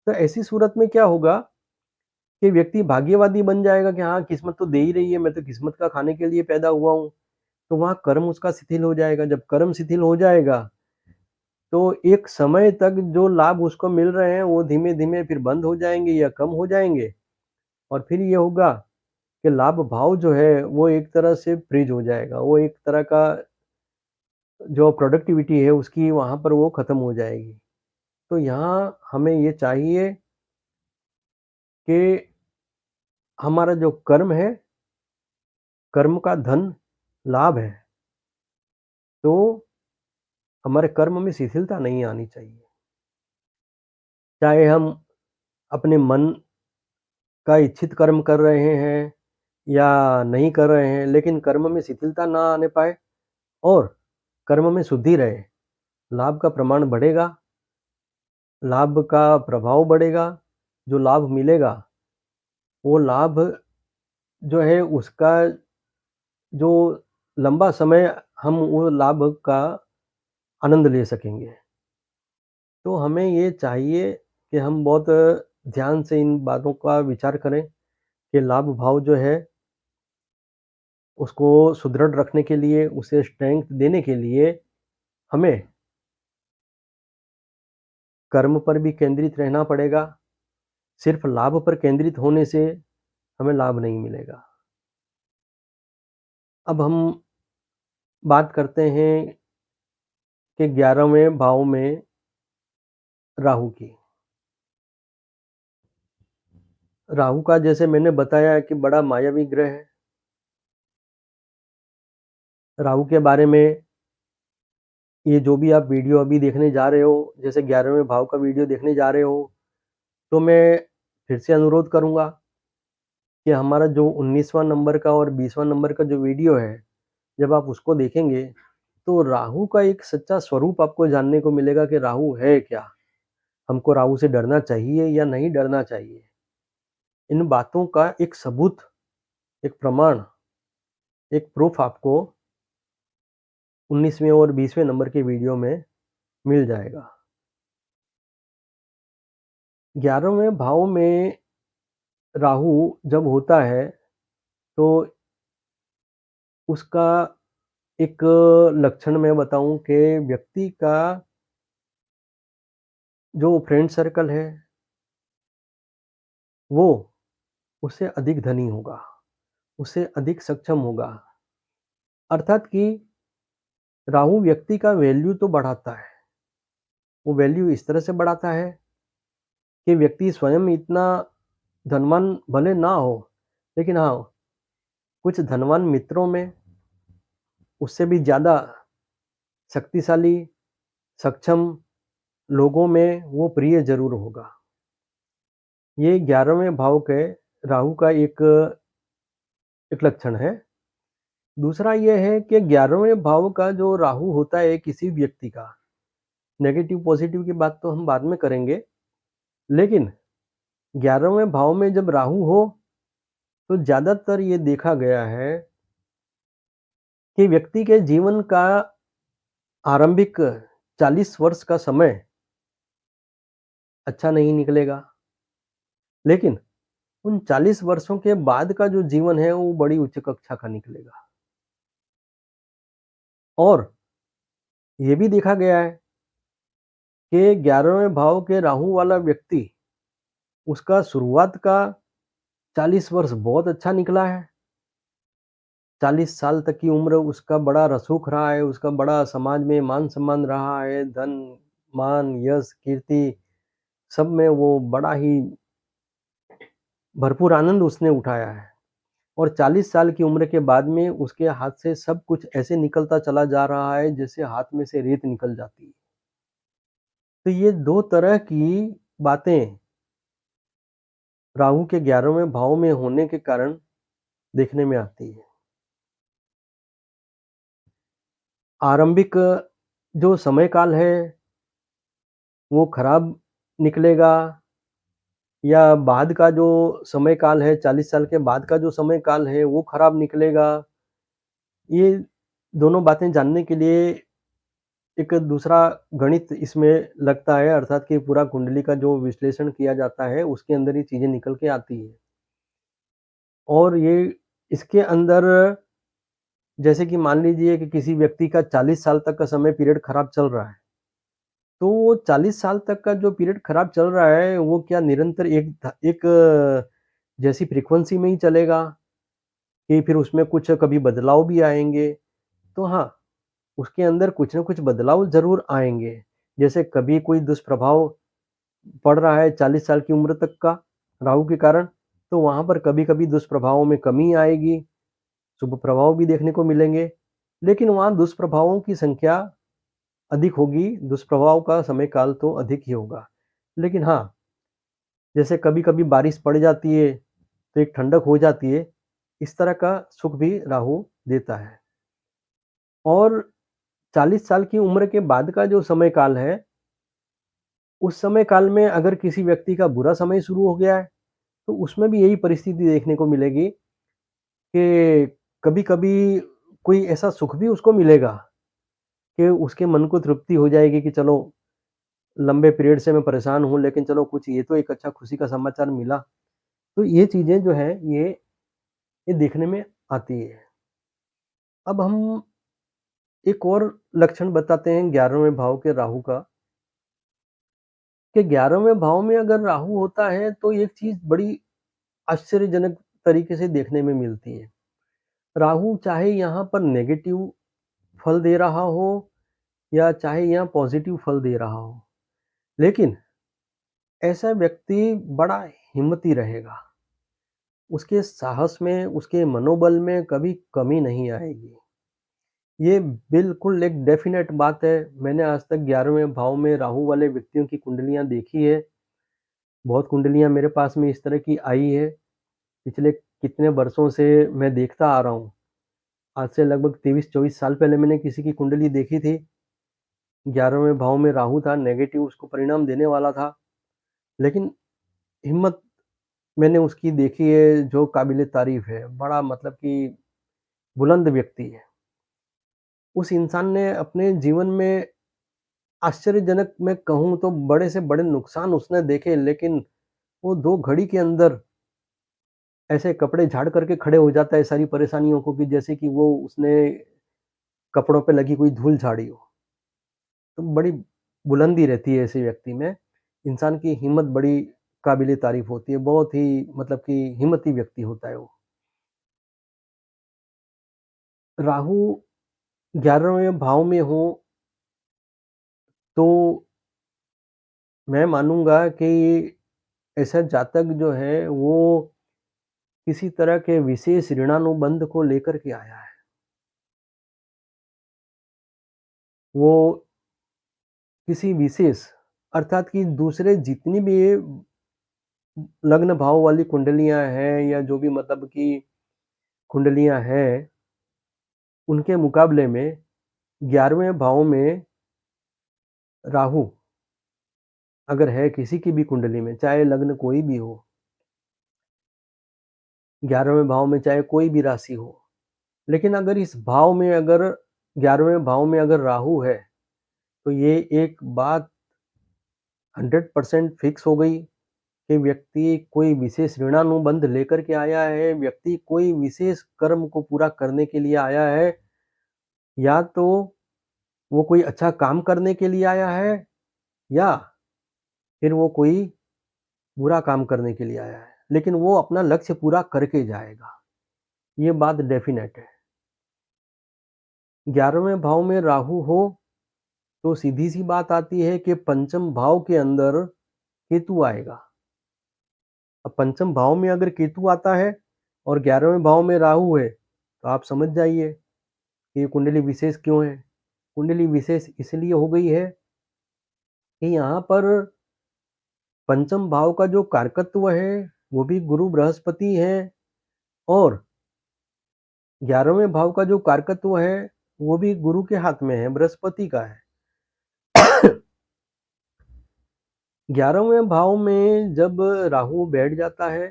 तो ऐसी सूरत में क्या होगा कि व्यक्ति भाग्यवादी बन जाएगा कि हाँ, किस्मत तो दे ही रही है, मैं तो किस्मत का खाने के लिए पैदा हुआ हूँ। तो वहाँ कर्म उसका शिथिल हो जाएगा। जब कर्म शिथिल हो जाएगा, तो एक समय तक जो लाभ उसको मिल रहे हैं, वो धीमे-धीमे फिर बंद हो जाएँगे या कम हो जाएँगे और फिर ये होगा कि लाभ भाव जो है, वो एक तरह से फ्रीज़ हो जाएगा। वो एक तरह का जो प्रोडक्टिविटी है उसकी वहाँ पर वो खत्म हो जाएगी। तो यहाँ हमें ये चाहिए कि हमारा जो कर्म है, कर्म का धन लाभ है, तो हमारे कर्म में शिथिलता नहीं आनी चाहिए। चाहे हम अपने मन का इच्छित कर्म कर रहे हैं या नहीं कर रहे हैं, लेकिन कर्म में शिथिलता ना आने पाए और कर्म में शुद्धि रहे। लाभ का प्रमाण बढ़ेगा, लाभ का प्रभाव बढ़ेगा, जो लाभ मिलेगा, वो लाभ जो है उसका जो लंबा समय हम वो लाभ का आनंद ले सकेंगे। तो हमें ये चाहिए कि हम बहुत ध्यान से इन बातों का विचार करें कि लाभ भाव जो है उसको सुदृढ़ रखने के लिए, उसे स्ट्रेंथ देने के लिए हमें कर्म पर भी केंद्रित रहना पड़ेगा। सिर्फ़ लाभ पर केंद्रित होने से हमें लाभ नहीं मिलेगा। अब हम बात करते हैं कि 11वें भाव में राहु की। राहु का जैसे मैंने बताया कि बड़ा मायावी ग्रह है। राहु के बारे में ये जो भी आप वीडियो अभी देखने जा रहे हो, जैसे 11वें भाव का वीडियो देखने जा रहे हो, तो मैं फिर से अनुरोध करूँगा कि हमारा जो 19वाँ नंबर का और 20वाँ नंबर का जो वीडियो है, जब आप उसको देखेंगे, तो राहु का एक सच्चा स्वरूप आपको जानने को मिलेगा कि राहु है क्या? हमको राहु से डरना चाहिए या नहीं डरना चाहिए? इन बातों का एक सबूत, एक प्रमाण, एक प्रूफ आपको 19वें और 20वें नंबर के वीडियो में मिल जाएगा। 11वें भाव में राहु जब होता है, तो उसका एक लक्षण मैं बताऊँ कि व्यक्ति का जो फ्रेंड सर्कल है, वो उससे अधिक धनी होगा, उससे अधिक सक्षम होगा। अर्थात कि राहु व्यक्ति का वैल्यू तो बढ़ाता है, वो वैल्यू इस तरह से बढ़ाता है कि व्यक्ति स्वयं इतना धनवान भले ना हो, लेकिन हाँ, कुछ धनवान मित्रों में उससे भी ज़्यादा शक्तिशाली, सक्षम लोगों में वो प्रिय ज़रूर होगा। ये 11वें भाव के राहु का एक एक लक्षण है। दूसरा ये है कि 11वें भाव का जो राहु होता है किसी व्यक्ति का, नेगेटिव पॉजिटिव की बात तो हम बाद में करेंगे, लेकिन 11वें भाव में जब राहु हो, तो ज़्यादातर ये देखा गया है कि व्यक्ति के जीवन का आरंभिक 40 वर्ष का समय अच्छा नहीं निकलेगा, लेकिन उन 40 वर्षों के बाद का जो जीवन है, वो बड़ी उच्च कक्षा का निकलेगा। और ये भी देखा गया है कि 11वें भाव के राहु वाला व्यक्ति, उसका शुरुआत का 40 वर्ष बहुत अच्छा निकला है। 40 साल तक की उम्र उसका बड़ा रसूख रहा है, उसका बड़ा समाज में मान-सम्मान रहा है, धन, मान, यश, कीर्ति सब में वो बड़ा ही भरपूर आनंद उसने उठाया है। और 40 साल की उम्र के बाद में उसके हाथ से सब कुछ ऐसे निकलता चला जा रहा है, जैसे हाथ में से रेत निकल जाती है। तो ये 2 तरह की बातें राहु के 11वें भाव में होने के कारण देखने में आती है। आरंभिक जो समय काल है, वो खराब निकलेगा, या बाद का जो समय काल है, 40 साल के बाद का जो समय काल है, वो खराब निकलेगा। ये दोनों बातें जानने के लिए एक दूसरा गणित इसमें लगता है, अर्थात कि पूरा कुंडली का जो विश्लेषण किया जाता है, उसके अंदर ये चीज़ें निकल के आती हैं। और ये इसके अंदर, जैसे कि मान लीजिए कि किसी व्यक्ति का 40 साल तक का समय पीरियड खराब चल रहा है, तो वो 40 साल तक का जो पीरियड खराब चल रहा है, वो क्या निरंतर एक जैसी फ्रीक्वेंसी में ही चलेगा, कि फिर उसमें कुछ कभी बदलाव भी आएँगे? तो हाँ, उसके अंदर कुछ न कुछ बदलाव ज़रूर आएँगे। जैसे कभी कोई दुष्प्रभाव पड़ रहा है 40 साल की उम्र तक का राहु के कारण, तो वहाँ पर कभी-कभी दुष्प्रभावों में कमी आएगी, शुभ प्रभाव भी देखने को मिलेंगे। लेकिन वहाँ दुष्प्रभावों की संख्या अधिक होगी, दुष्प्रभाव का समय काल तो अधिक ही होगा। लेकिन हाँ, जैसे कभी-कभी बारिश पड़ जाती है, तो एक ठंडक हो जाती है, इस तरह का सुख भी राहु देता है। और 40 साल की उम्र के बाद का जो समय काल है, उस समय काल में अगर किसी व्यक्ति का बुरा समय शुरू हो गया है, तो उसमें भी यही परिस्थिति देखने को मिलेगी कि कभी-कभी कोई ऐसा सुख भी उसको मिलेगा कि उसके मन को तृप्ति हो जाएगी कि चलो, लंबे पीरियड से मैं परेशान हूँ, लेकिन चलो कुछ ये तो एक अच्छा खुशी का समाचार मिला। तो ये चीज़ें जो हैं, ये देखने में आती है। अब हम एक और लक्षण बताते हैं 11वें भाव के राहु का, कि 11वें भाव में अगर राहु होता है, तो एक चीज़ बड़ी आश्चर्यजनक तरीके से देखने में मिलती है। राहु चाहे यहाँ पर नेगेटिव फल दे रहा हो, या चाहे यहाँ पॉजिटिव फल दे रहा हो, लेकिन ऐसा व्यक्ति बड़ा हिम्मती रहेगा। उसके साहस में, उसके मनोबल में कभी कमी नहीं आएगी। ये बिल्कुल एक डेफ़िनेट बात है। मैंने आज तक 11वें भाव में राहु वाले व्यक्तियों की कुंडलियाँ देखी है। बहुत कुंडलियाँ मेरे पास में इस तरह की आई है। पिछले कितने वर्षों से मैं देखता आ रहा हूँ। आज से लगभग 23-24 साल पहले मैंने किसी की कुंडली देखी थी। 11वें भाव में राहु था, नेगेटिव उसको परिणाम देने वाला था। लेकिन हिम्मत मैंने उसकी देखी है जो काबिल-ए-तारीफ़ है। बड़ा मतलब कि बुलंद व्यक्ति है। उस इंसान ने अपने जीवन में आश्चर्यजनक मैं कहूँ तो बड़े से बड़े नुकसान उसने देखे, लेकिन वो 2 घड़ी के अंदर ऐसे कपड़े झाड़ करके खड़े हो जाता है सारी परेशानियों को, कि जैसे कि वो उसने कपड़ों पे लगी कोई धूल झाड़ी हो। तो बड़ी बुलंदी रहती है ऐसे व्यक्ति में। इंसान की हिम्मत बड़ी काबिल-ए-तारीफ़ होती है। बहुत ही मतलब कि हिम्मती व्यक्ति होता है वो। राहु 11वें भाव में हो, तो मैं मानूँगा कि ऐसा जातक जो है वो किसी तरह के विशेष ऋणानुबंध को लेकर के आया है। वो किसी विशेष, अर्थात कि दूसरे जितनी भी लग्न भाव वाली कुंडलियाँ हैं, या जो भी मतलब कि कुंडलियाँ हैं, उनके मुकाबले में 11वें भाव में राहु अगर है किसी की भी कुंडली में, चाहे लग्न कोई भी हो, 11वें भाव में चाहे कोई भी राशि हो, लेकिन अगर इस भाव में अगर 11वें भाव में अगर राहु है, तो ये एक बात 100% फिक्स हो गई कि व्यक्ति कोई विशेष ऋणानुबंध लेकर के आया है, व्यक्ति कोई विशेष कर्म को पूरा करने के लिए आया है, या तो वो कोई अच्छा काम करने के लिए आया है, या फिर वो कोई बुरा काम करने के लिए आया है, लेकिन वो अपना लक्ष्य पूरा करके जाएगा। ये बात डेफ़िनेट है। 11वें भाव में राहु हो, तो सीधी-सी बात आती है कि पंचम भाव के अंदर केतु आएगा। अब पंचम भाव में अगर केतु आता है और 11वें भाव में राहु है, तो आप समझ जाइए कि ये कुंडली विशेष क्यों है। कुंडली विशेष इसलिए हो गई है कि यहाँ पर पंचम भाव का जो कारकत्व है, वो भी गुरु बृहस्पति हैं, और 11वें भाव का जो कारकत्व है, वो भी गुरु के हाथ में है, बृहस्पति का है। 11वें भाव में जब राहु बैठ जाता है,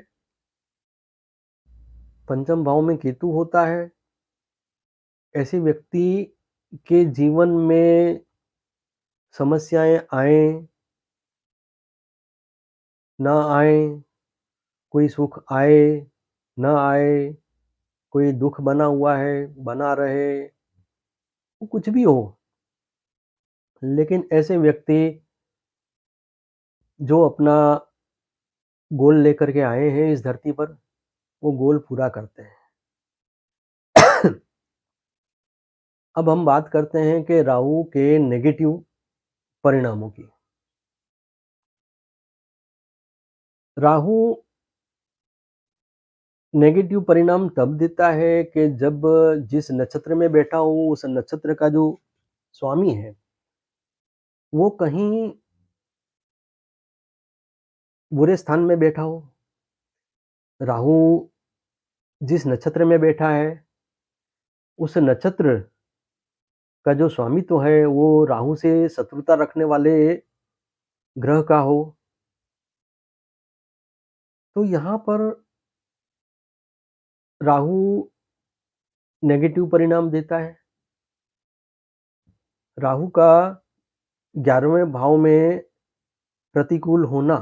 पंचम भाव में केतु होता है, ऐसे व्यक्ति के जीवन में समस्याएँ आएँ, ना आएँ, कोई सुख आए, ना आए, कोई दुःख बना हुआ है, बना रहे, वो कुछ भी हो, लेकिन ऐसे व्यक्ति जो अपना गोल लेकर के आए हैं इस धरती पर, वो गोल पूरा करते हैं। अब हम बात करते हैं कि राहु के नेगेटिव परिणामों की। राहु नेगेटिव परिणाम तब देता है कि जब जिस नक्षत्र में बैठा हो, उस नक्षत्र का जो स्वामी है, वो कहीं बुरे स्थान में बैठा हो। राहु जिस नक्षत्र में बैठा है, उस नक्षत्र का जो स्वामित्व है, वो राहु से शत्रुता रखने वाले ग्रह का हो। तो यहाँ पर राहु नेगेटिव परिणाम देता है। राहु का 11वें भाव में प्रतिकूल होना,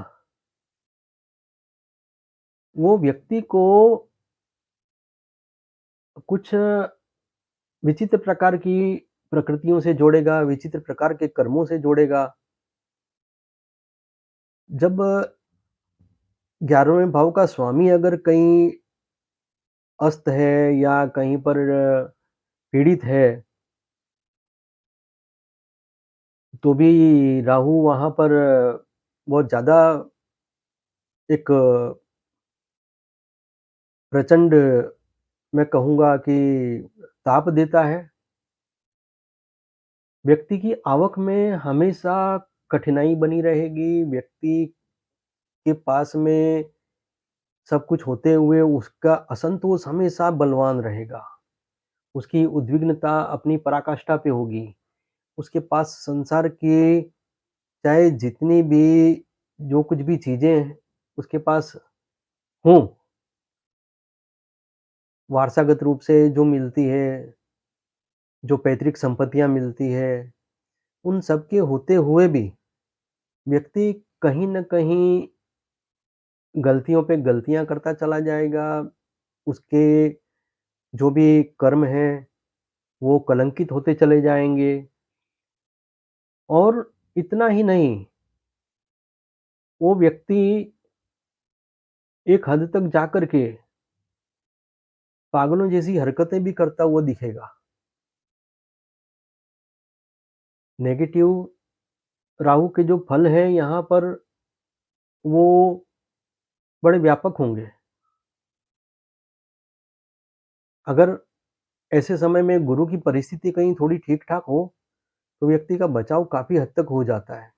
वो व्यक्ति को कुछ विचित्र प्रकार की प्रकृतियों से जोड़ेगा, विचित्र प्रकार के कर्मों से जोड़ेगा। जब 11वें भाव का स्वामी अगर कहीं अस्त है या कहीं पर पीड़ित है, तो भी राहु वहाँ पर बहुत ज़्यादा एक प्रचंड, मैं कहूँगा कि ताप देता है। व्यक्ति की आवक में हमेशा कठिनाई बनी रहेगी, व्यक्ति के पास में सब कुछ होते हुए उसका असंतोष हमेशा बलवान रहेगा। उसकी उद्विग्नता अपनी पराकाष्ठा पे होगी। उसके पास संसार की चाहे जितनी भी जो कुछ भी चीज़ें उसके पास हों, वारसागत रूप से जो मिलती है, जो पैतृक संपत्तियाँ मिलती है, उन सब के होते हुए भी व्यक्ति कहीं न कहीं गलतियों पे गलतियाँ करता चला जाएगा। उसके जो भी कर्म हैं, वो कलंकित होते चले जाएँगे, और इतना ही नहीं, वो व्यक्ति एक हद तक जाकर के पागलों जैसी हरकतें भी करता हुआ दिखेगा। नेगेटिव राहु के जो फल हैं यहाँ पर, वो बड़े व्यापक होंगे। अगर ऐसे समय में गुरु की परिस्थिति कहीं थोड़ी ठीक-ठाक हो, तो व्यक्ति का बचाव काफ़ी हद तक हो जाता है।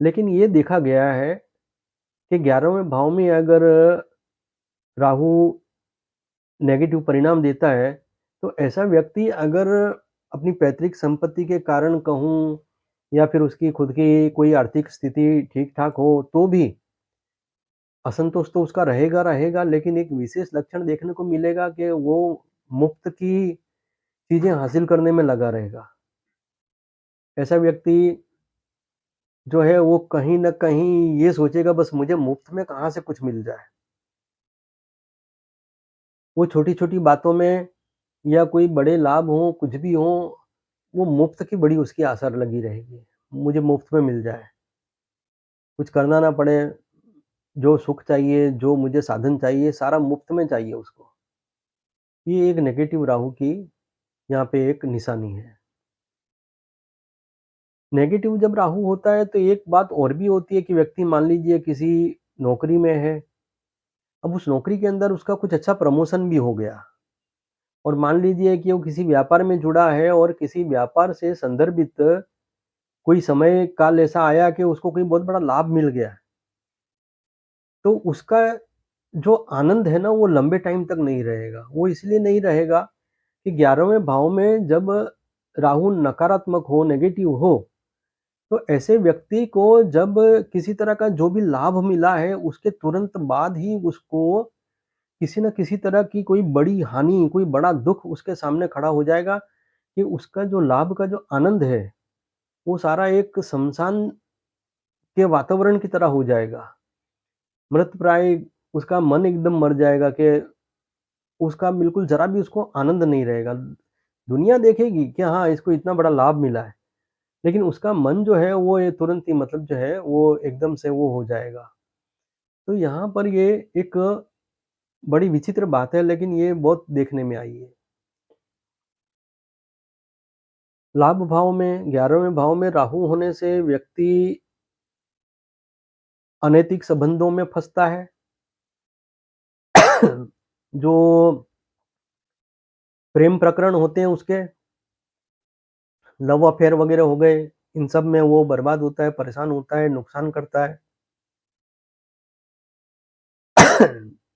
लेकिन ये देखा गया है कि 11वें भाव में अगर राहु नेगेटिव परिणाम देता है, तो ऐसा व्यक्ति अगर अपनी पैतृक संपत्ति के कारण कहूँ या फिर उसकी खुद की कोई आर्थिक स्थिति ठीक-ठाक हो, तो भी असंतोष तो उसका रहेगा, रहेगा, लेकिन एक विशेष लक्षण देखने को मिलेगा कि वो मुफ्त की चीज़ें हासिल करने में लगा रहेगा। ऐसा व्यक्ति जो है वो कहीं न कहीं ये सोचेगा बस मुझे मुफ्त में कहाँ से कुछ मिल जाए। वो छोटी-छोटी बातों में या कोई बड़े लाभ हों, कुछ भी हो, वो मुफ्त की बड़ी उसकी आशा लगी रहेगी। मुझे मुफ्त में मिल जाए, कुछ करना ना पड़े, जो सुख चाहिए, जो मुझे साधन चाहिए, सारा मुफ्त में चाहिए उसको। ये एक नेगेटिव राहु की यहाँ पे एक निशानी है। नेगेटिव जब राहु होता है तो एक बात और भी होती है कि व्यक्ति मान लीजिए किसी नौकरी में है, अब उस नौकरी के अंदर उसका कुछ अच्छा प्रमोशन भी हो गया और मान लीजिए कि वो किसी व्यापार में जुड़ा है और किसी व्यापार से संदर्भित कोई समय काल ऐसा आया कि उसको कोई बहुत बड़ा लाभ मिल गया। तो उसका जो आनंद है ना वो लंबे टाइम तक नहीं रहेगा। वो इसलिए नहीं रहेगा कि 11वें भाव में जब राहु नकारात्मक हो, नेगेटिव हो, तो ऐसे व्यक्ति को जब किसी तरह का जो भी लाभ मिला है, उसके तुरंत बाद ही उसको किसी न किसी तरह की कोई बड़ी हानि, कोई बड़ा दुःख उसके सामने खड़ा हो जाएगा कि उसका जो लाभ का जो आनंद है, वो सारा एक श्मशान के वातावरण की तरह हो जाएगा। मृतप्राय उसका मन एकदम मर जाएगा कि उसका बिल्कुल ज़रा भी उसको आनंद नहीं रहेगा। दुनिया देखेगी कि हाँ, इसको इतना बड़ा लाभ मिला है, लेकिन उसका मन जो है वो ये तुरंत ही मतलब जो है वो एकदम से वो हो जाएगा। तो यहाँ पर ये एक बड़ी विचित्र बात है लेकिन ये बहुत देखने में आई है। लाभ भाव में 11वें भाव में राहु होने से व्यक्ति अनैतिक संबंधों में फँसता है। जो प्रेम प्रकरण होते हैं उसके, लव अफेयर वगैरह हो गए, इन सब में वो बर्बाद होता है, परेशान होता है, नुकसान करता है।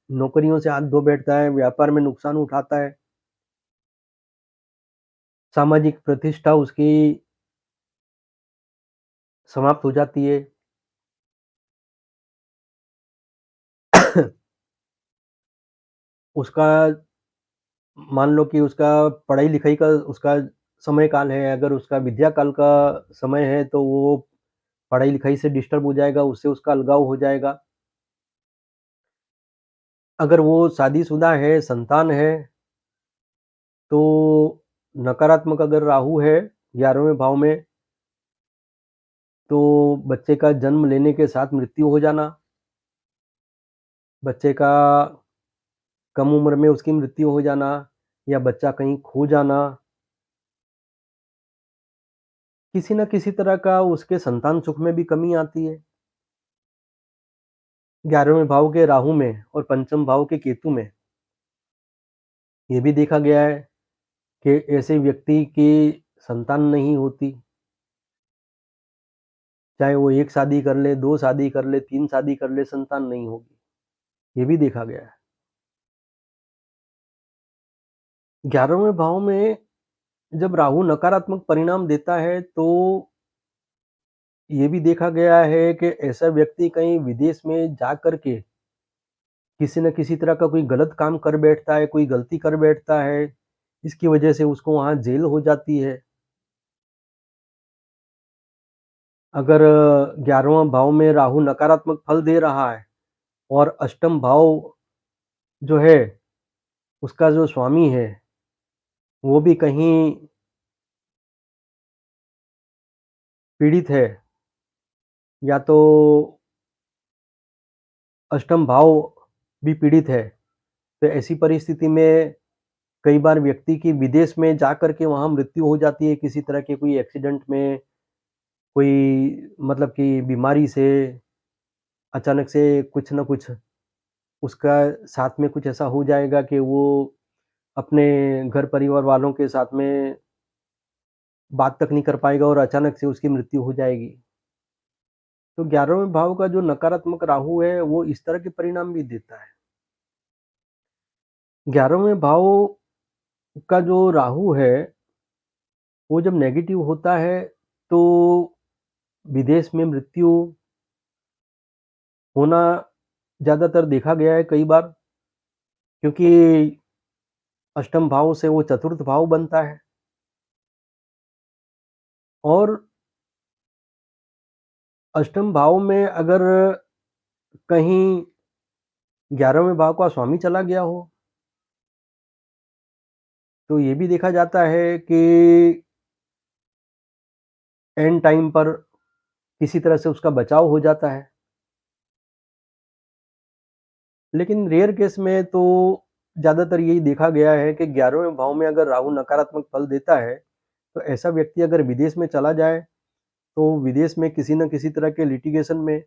नौकरियों से हाथ धो बैठता है, व्यापार में नुकसान उठाता है, सामाजिक प्रतिष्ठा उसकी समाप्त हो जाती है। उसका मान लो कि उसका पढ़ाई-लिखाई का उसका समय काल है, अगर उसका विद्या काल का समय है, तो वो पढ़ाई-लिखाई से डिस्टर्ब हो जाएगा, उससे उसका अलगाव हो जाएगा। अगर वो शादीशुदा है, संतान है, तो नकारात्मक अगर राहु है 11वें भाव में, तो बच्चे का जन्म लेने के साथ मृत्यु हो जाना, बच्चे का कम उम्र में उसकी मृत्यु हो जाना या बच्चा कहीं खो जाना, किसी न किसी तरह का उसके संतान सुख में भी कमी आती है। 11वें भाव के राहु में और पंचम भाव के केतु में ये भी देखा गया है कि ऐसे व्यक्ति की संतान नहीं होती, चाहे वो 1 शादी कर ले, 2 शादी कर ले, 3 शादी कर ले, संतान नहीं होगी। ये भी देखा गया है। 11वें भाव में जब राहु नकारात्मक परिणाम देता है, तो ये भी देखा गया है कि ऐसा व्यक्ति कहीं विदेश में जा कर के किसी न किसी तरह का कोई गलत काम कर बैठता है, कोई गलती कर बैठता है, इसकी वजह से उसको वहाँ जेल हो जाती है। अगर 11वाँ भाव में राहु नकारात्मक फल दे रहा है और अष्टम भाव जो है, उसका जो स्वामी है, वो भी कहीं पीड़ित है या तो अष्टम भाव भी पीड़ित है, तो ऐसी परिस्थिति में कई बार व्यक्ति की विदेश में जाकर के वहाँ मृत्यु हो जाती है किसी तरह के कोई एक्सीडेंट में, कोई मतलब कि बीमारी से, अचानक से कुछ न कुछ उसका साथ में कुछ ऐसा हो जाएगा कि वो अपने घर परिवार वालों के साथ में बात तक नहीं कर पाएगा और अचानक से उसकी मृत्यु हो जाएगी। तो 11वें भाव का जो नकारात्मक राहु है, वो इस तरह के परिणाम भी देता है। 11वें भाव का जो राहु है, वो जब नेगेटिव होता है, तो विदेश में मृत्यु होना ज़्यादातर देखा गया है कई बार, क्योंकि अष्टम भाव से वो चतुर्थ भाव बनता है और अष्टम भाव में अगर कहीं 11वें भाव का स्वामी चला गया हो, तो ये भी देखा जाता है कि एंड टाइम पर किसी तरह से उसका बचाव हो जाता है। लेकिन रेयर केस में तो ज़्यादातर यही देखा गया है कि 11वें भाव में अगर राहु नकारात्मक फल देता है, तो ऐसा व्यक्ति अगर विदेश में चला जाए, तो विदेश में किसी न किसी तरह के लिटिगेशन में,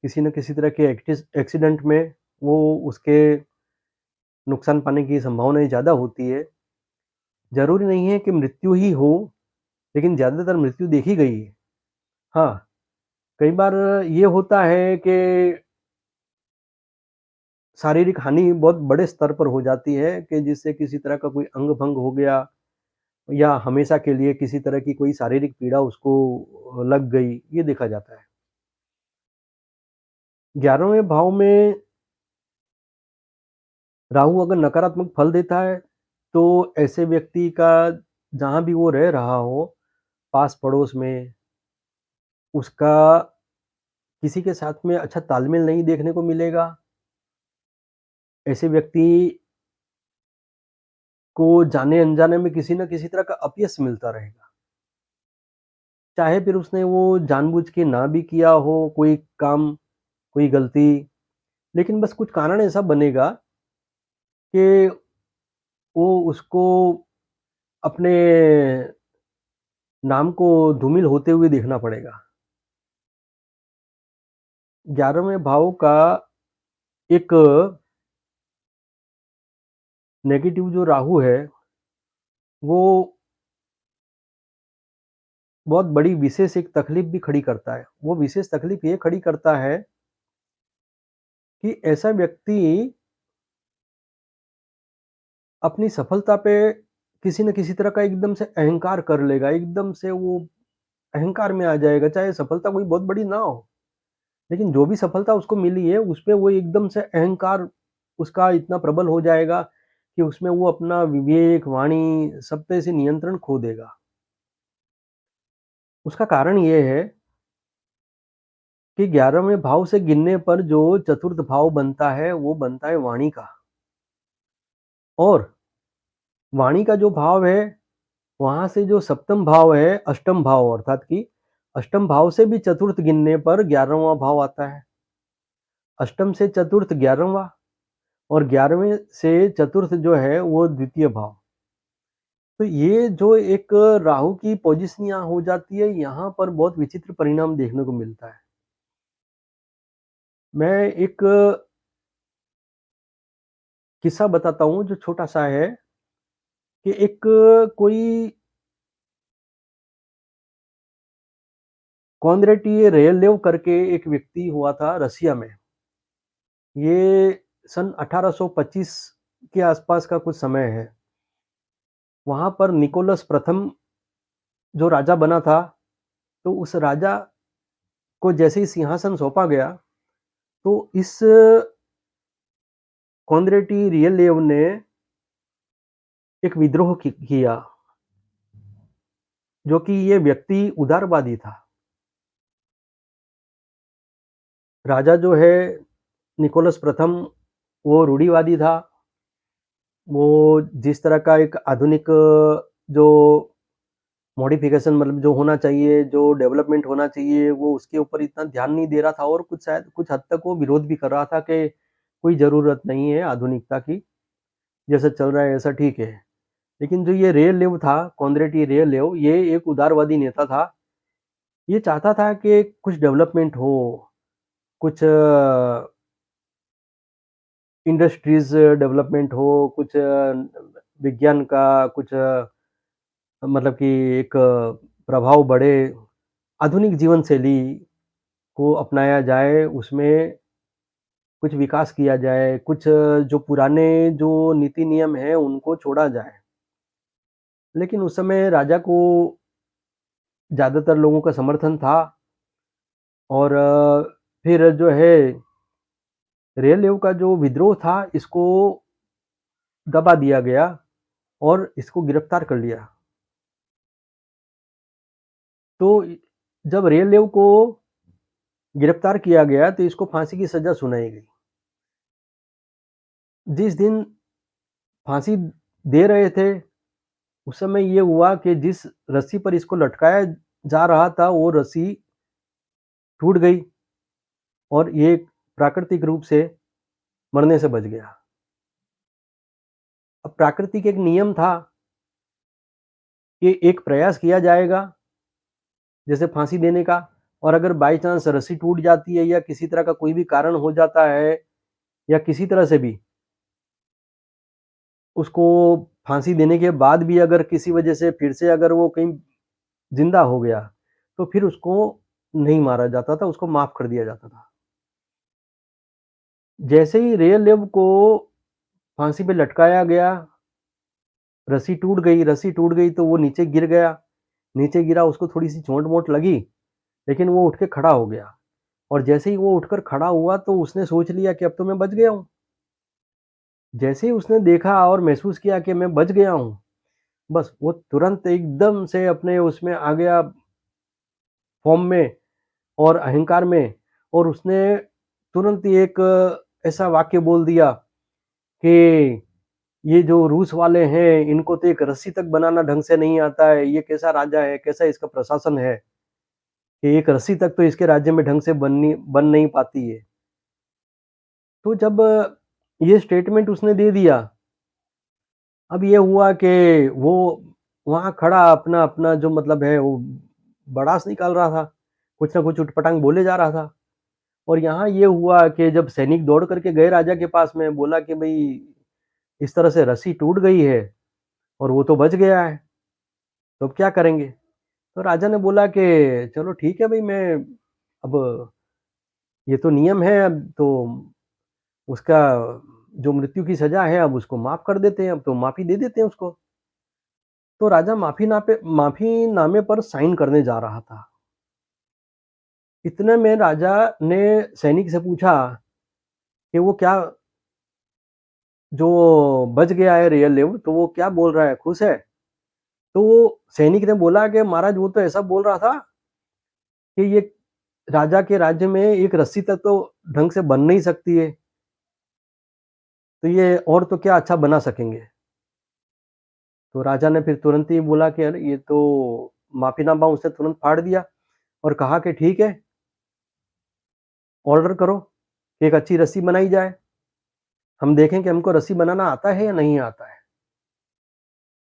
किसी न किसी तरह के एक्सीडेंट में वो उसके नुकसान पाने की संभावनाएँ ज़्यादा होती है। ज़रूरी नहीं है कि मृत्यु ही हो, लेकिन ज़्यादातर मृत्यु देखी गई है। हाँ, कई बार ये होता है कि शारीरिक हानि बहुत बड़े स्तर पर हो जाती है कि जिससे किसी तरह का कोई अंग-भंग हो गया या हमेशा के लिए किसी तरह की कोई शारीरिक पीड़ा उसको लग गई, ये देखा जाता है। 11वें भाव में राहु अगर नकारात्मक फल देता है, तो ऐसे व्यक्ति का जहाँ भी वो रह रहा हो, पास-पड़ोस में, उसका किसी के साथ में अच्छा तालमेल नहीं देखने को मिलेगा। ऐसे व्यक्ति को जाने-अनजाने में किसी न किसी तरह का अपयश मिलता रहेगा। चाहे फिर उसने वो जानबूझ के ना भी किया हो कोई काम, कोई गलती, लेकिन बस कुछ कारण ऐसा बनेगा कि वो उसको अपने नाम को धूमिल होते हुए देखना पड़ेगा। 11वें भाव का एक नेगेटिव जो राहु है, वो बहुत बड़ी विशेष एक तकलीफ़ भी खड़ी करता है। वो विशेष तकलीफ़ ये खड़ी करता है कि ऐसा व्यक्ति अपनी सफलता पे किसी न किसी तरह का एकदम से अहंकार कर लेगा, एकदम से वो अहंकार में आ जाएगा, चाहे सफलता कोई बहुत बड़ी ना हो। लेकिन जो भी सफलता उसको मिली है, उसपे वो एकदम से अहंकार उसका इतना प्रबल हो जाएगा कि उसमें वो अपना विवेक, वाणी सब पे से नियंत्रण खो देगा। उसका कारण ये है कि 11वें भाव से गिनने पर जो चतुर्थ भाव बनता है, वो बनता है वाणी का और वाणी का जो भाव है, वहाँ से जो सप्तम भाव है, अष्टम भाव अर्थात कि अष्टम भाव से भी चतुर्थ गिनने पर 11वाँ भाव आता है। अष्टम से चतुर्थ 11वाँ और 11वें से चतुर्थ जो है वो द्वितीय भाव। तो ये जो एक राहु की पोज़ीशन यहाँ हो जाती है, यहाँ पर बहुत विचित्र परिणाम देखने को मिलता है। मैं एक किस्सा बताता हूँ जो छोटा-सा है कि एक कोई कोंद्रेटी रेलेव करके एक व्यक्ति हुआ था रसिया में। ये सन 1825 के आसपास का कुछ समय है। वहाँ पर निकोलस प्रथम जो राजा बना था, तो उस राजा को जैसे ही सिंहासन सौंपा गया, तो इस कोंद्रेटी रियलेव ने एक विद्रोह किया, जो कि ये व्यक्ति उदारवादी था। राजा जो है निकोलस प्रथम वो रूढ़िवादी था। वो जिस तरह का एक आधुनिक जो मॉडिफ़िकेशन मतलब जो होना चाहिए, जो डेवलपमेंट होना चाहिए, वो उसके ऊपर इतना ध्यान नहीं दे रहा था और कुछ शायद कुछ हद तक वो विरोध भी कर रहा था कि कोई ज़रूरत नहीं है आधुनिकता की, जैसा चल रहा है ऐसा ठीक है। लेकिन जो ये रेलेव था, कोंद्रेटी रेलेव, ये एक उदारवादी नेता था। ये चाहता था कि कुछ डेवलपमेंट हो, कुछ इंडस्ट्रीज़ डेवलपमेंट हो, कुछ विज्ञान का कुछ मतलब कि एक प्रभाव बढ़े, आधुनिक जीवन शैली को अपनाया जाए, उसमें कुछ विकास किया जाए, कुछ जो पुराने जो नीति नियम हैं, उनको छोड़ा जाए। लेकिन उस समय राजा को ज़्यादातर लोगों का समर्थन था और फिर जो है रेलदेव का जो विद्रोह था इसको दबा दिया गया और इसको गिरफ्तार कर लिया। तो जब रेलदेव को गिरफ्तार किया गया तो इसको फांसी की सज़ा सुनाई गई। जिस दिन फांसी दे रहे थे, उस समय ये हुआ कि जिस रस्सी पर इसको लटकाया जा रहा था, वो रस्सी टूट गई और ये प्राकृतिक रूप से मरने से बच गया। अब प्राकृतिक एक नियम था कि एक प्रयास किया जाएगा, जैसे फांसी देने का, और अगर बाय चांस रस्सी टूट जाती है या किसी तरह का कोई भी कारण हो जाता है या किसी तरह से भी उसको फांसी देने के बाद भी अगर किसी वजह से फिर से अगर वो कहीं ज़िंदा हो गया, तो फिर उसको नहीं मारा जाता था, उसको माफ़ कर दिया जाता था। जैसे ही रेलदेव को फांसी पे लटकाया गया, रस्सी टूट गई तो वो नीचे गिर गया। नीचे गिरा, उसको थोड़ी-सी चोट-वोट लगी, लेकिन वो उठ के खड़ा हो गया और जैसे ही वो उठकर खड़ा हुआ तो उसने सोच लिया कि अब तो मैं बच गया हूँ। जैसे ही उसने देखा और महसूस किया कि मैं बच गया हूँ, बस वो तुरंत एकदम से अपने उसमें आ गया फ़ॉर्म में और अहंकार में, और उसने तुरंत ही एक ऐसा वाक्य बोल दिया कि ये जो रूस वाले हैं, इनको तो एक रस्सी तक बनाना ढंग से नहीं आता है। ये कैसा राजा है, कैसा इसका प्रशासन है कि एक रस्सी तक तो इसके राज्य में ढंग से बन नहीं पाती है। तो जब ये स्टेटमेंट उसने दे दिया, अब ये हुआ कि वो वहाँ खड़ा अपना-अपना जो मतलब है वो भड़ास निकाल रहा था। कुछ ना कुछ उटपटांग बोले जा रहा था। और यहाँ ये हुआ कि जब सैनिक दौड़ करके गए राजा के पास में, बोला कि भई इस तरह से रस्सी टूट गई है और वो तो बच गया है, तो अब क्या करेंगे? तो राजा ने बोला कि चलो ठीक है भई, मैं अब ये तो नियम है, अब तो उसका जो मृत्यु की सज़ा है अब उसको माफ़ कर देते हैं, अब तो माफ़ी दे देते हैं उसको। तो राजा माफ़ीनामे पर साइन करने जा रहा था। इतने में राजा ने सैनिक से पूछा कि वो क्या, जो बच गया है रियलिव, तो वो क्या बोल रहा है, खुश है? तो सैनिक ने बोला कि महाराज वो तो ऐसा बोल रहा था कि ये राजा के राज्य में एक रस्सी तक तो ढंग से बन नहीं सकती है, तो ये और तो क्या अच्छा बना सकेंगे। तो राजा ने फिर तुरंत ही बोला कि अरे ये तो माफ़ीनामा उसने तुरंत फाड़ दिया और कहा कि ठीक है, ऑर्डर करो कि एक अच्छी रस्सी बनाई जाए। हम देखें कि हमको रस्सी बनाना आता है या नहीं आता है।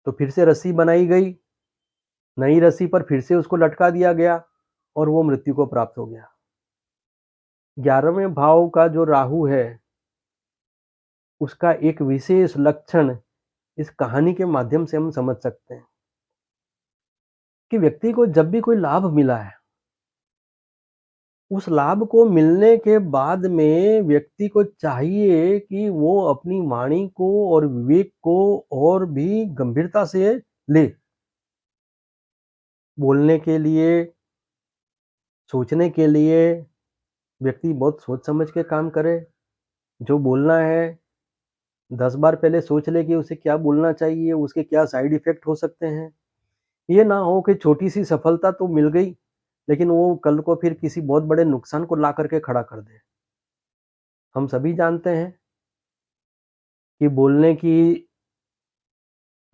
तो फिर से रस्सी बनाई गई, नई रस्सी पर फिर से उसको लटका दिया गया और वो मृत्यु को प्राप्त हो गया। 11वें भाव का जो राहु है, उसका एक विशेष लक्षण इस कहानी के माध्यम से हम समझ सकते हैं कि व्यक्ति को जब भी कोई लाभ मिला है, उस लाभ को मिलने के बाद में व्यक्ति को चाहिए कि वो अपनी वाणी को और विवेक को और भी गंभीरता से ले। बोलने के लिए, सोचने के लिए व्यक्ति बहुत सोच समझ के काम करे। जो बोलना है 10 बार पहले सोच ले कि उसे क्या बोलना चाहिए, उसके क्या साइड इफ़ेक्ट हो सकते हैं। ये ना हो कि छोटी-सी सफलता तो मिल गई, लेकिन वो कल को फिर किसी बहुत बड़े नुकसान को ला कर के खड़ा कर दे। हम सभी जानते हैं कि बोलने की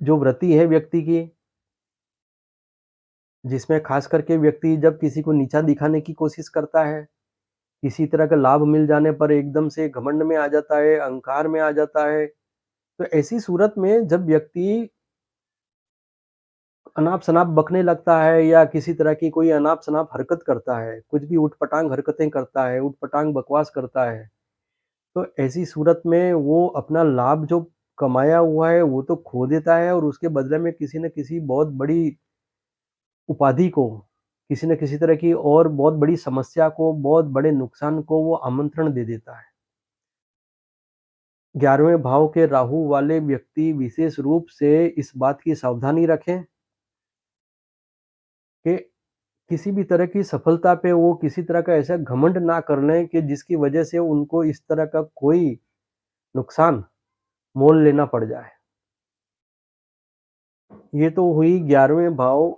जो वृत्ति है व्यक्ति की, जिसमें ख़ास करके व्यक्ति जब किसी को नीचा दिखाने की कोशिश करता है, किसी तरह का लाभ मिल जाने पर एकदम से घमंड में आ जाता है, अहंकार में आ जाता है। तो ऐसी सूरत में जब व्यक्ति अनाप-शनाप बकने लगता है या किसी तरह की कोई अनाप-शनाप हरकत करता है, कुछ भी ऊट-पटांग हरकतें करता है, ऊट-पटांग बकवास करता है, तो ऐसी सूरत में वो अपना लाभ जो कमाया हुआ है, वो तो खो देता है और उसके बदले में किसी न किसी बहुत बड़ी उपाधि को, किसी न किसी तरह की और बहुत बड़ी समस्या को, बहुत बड़े नुकसान को वो आमंत्रण दे देता है। 11वें भाव के राहु वाले व्यक्ति विशेष रूप से इस बात की सावधानी रखें कि किसी भी तरह की सफलता पे वो किसी तरह का ऐसा घमंड ना कर लें कि जिसकी वजह से उनको इस तरह का कोई नुकसान मोल लेना पड़ जाए। ये तो हुई 11वें भाव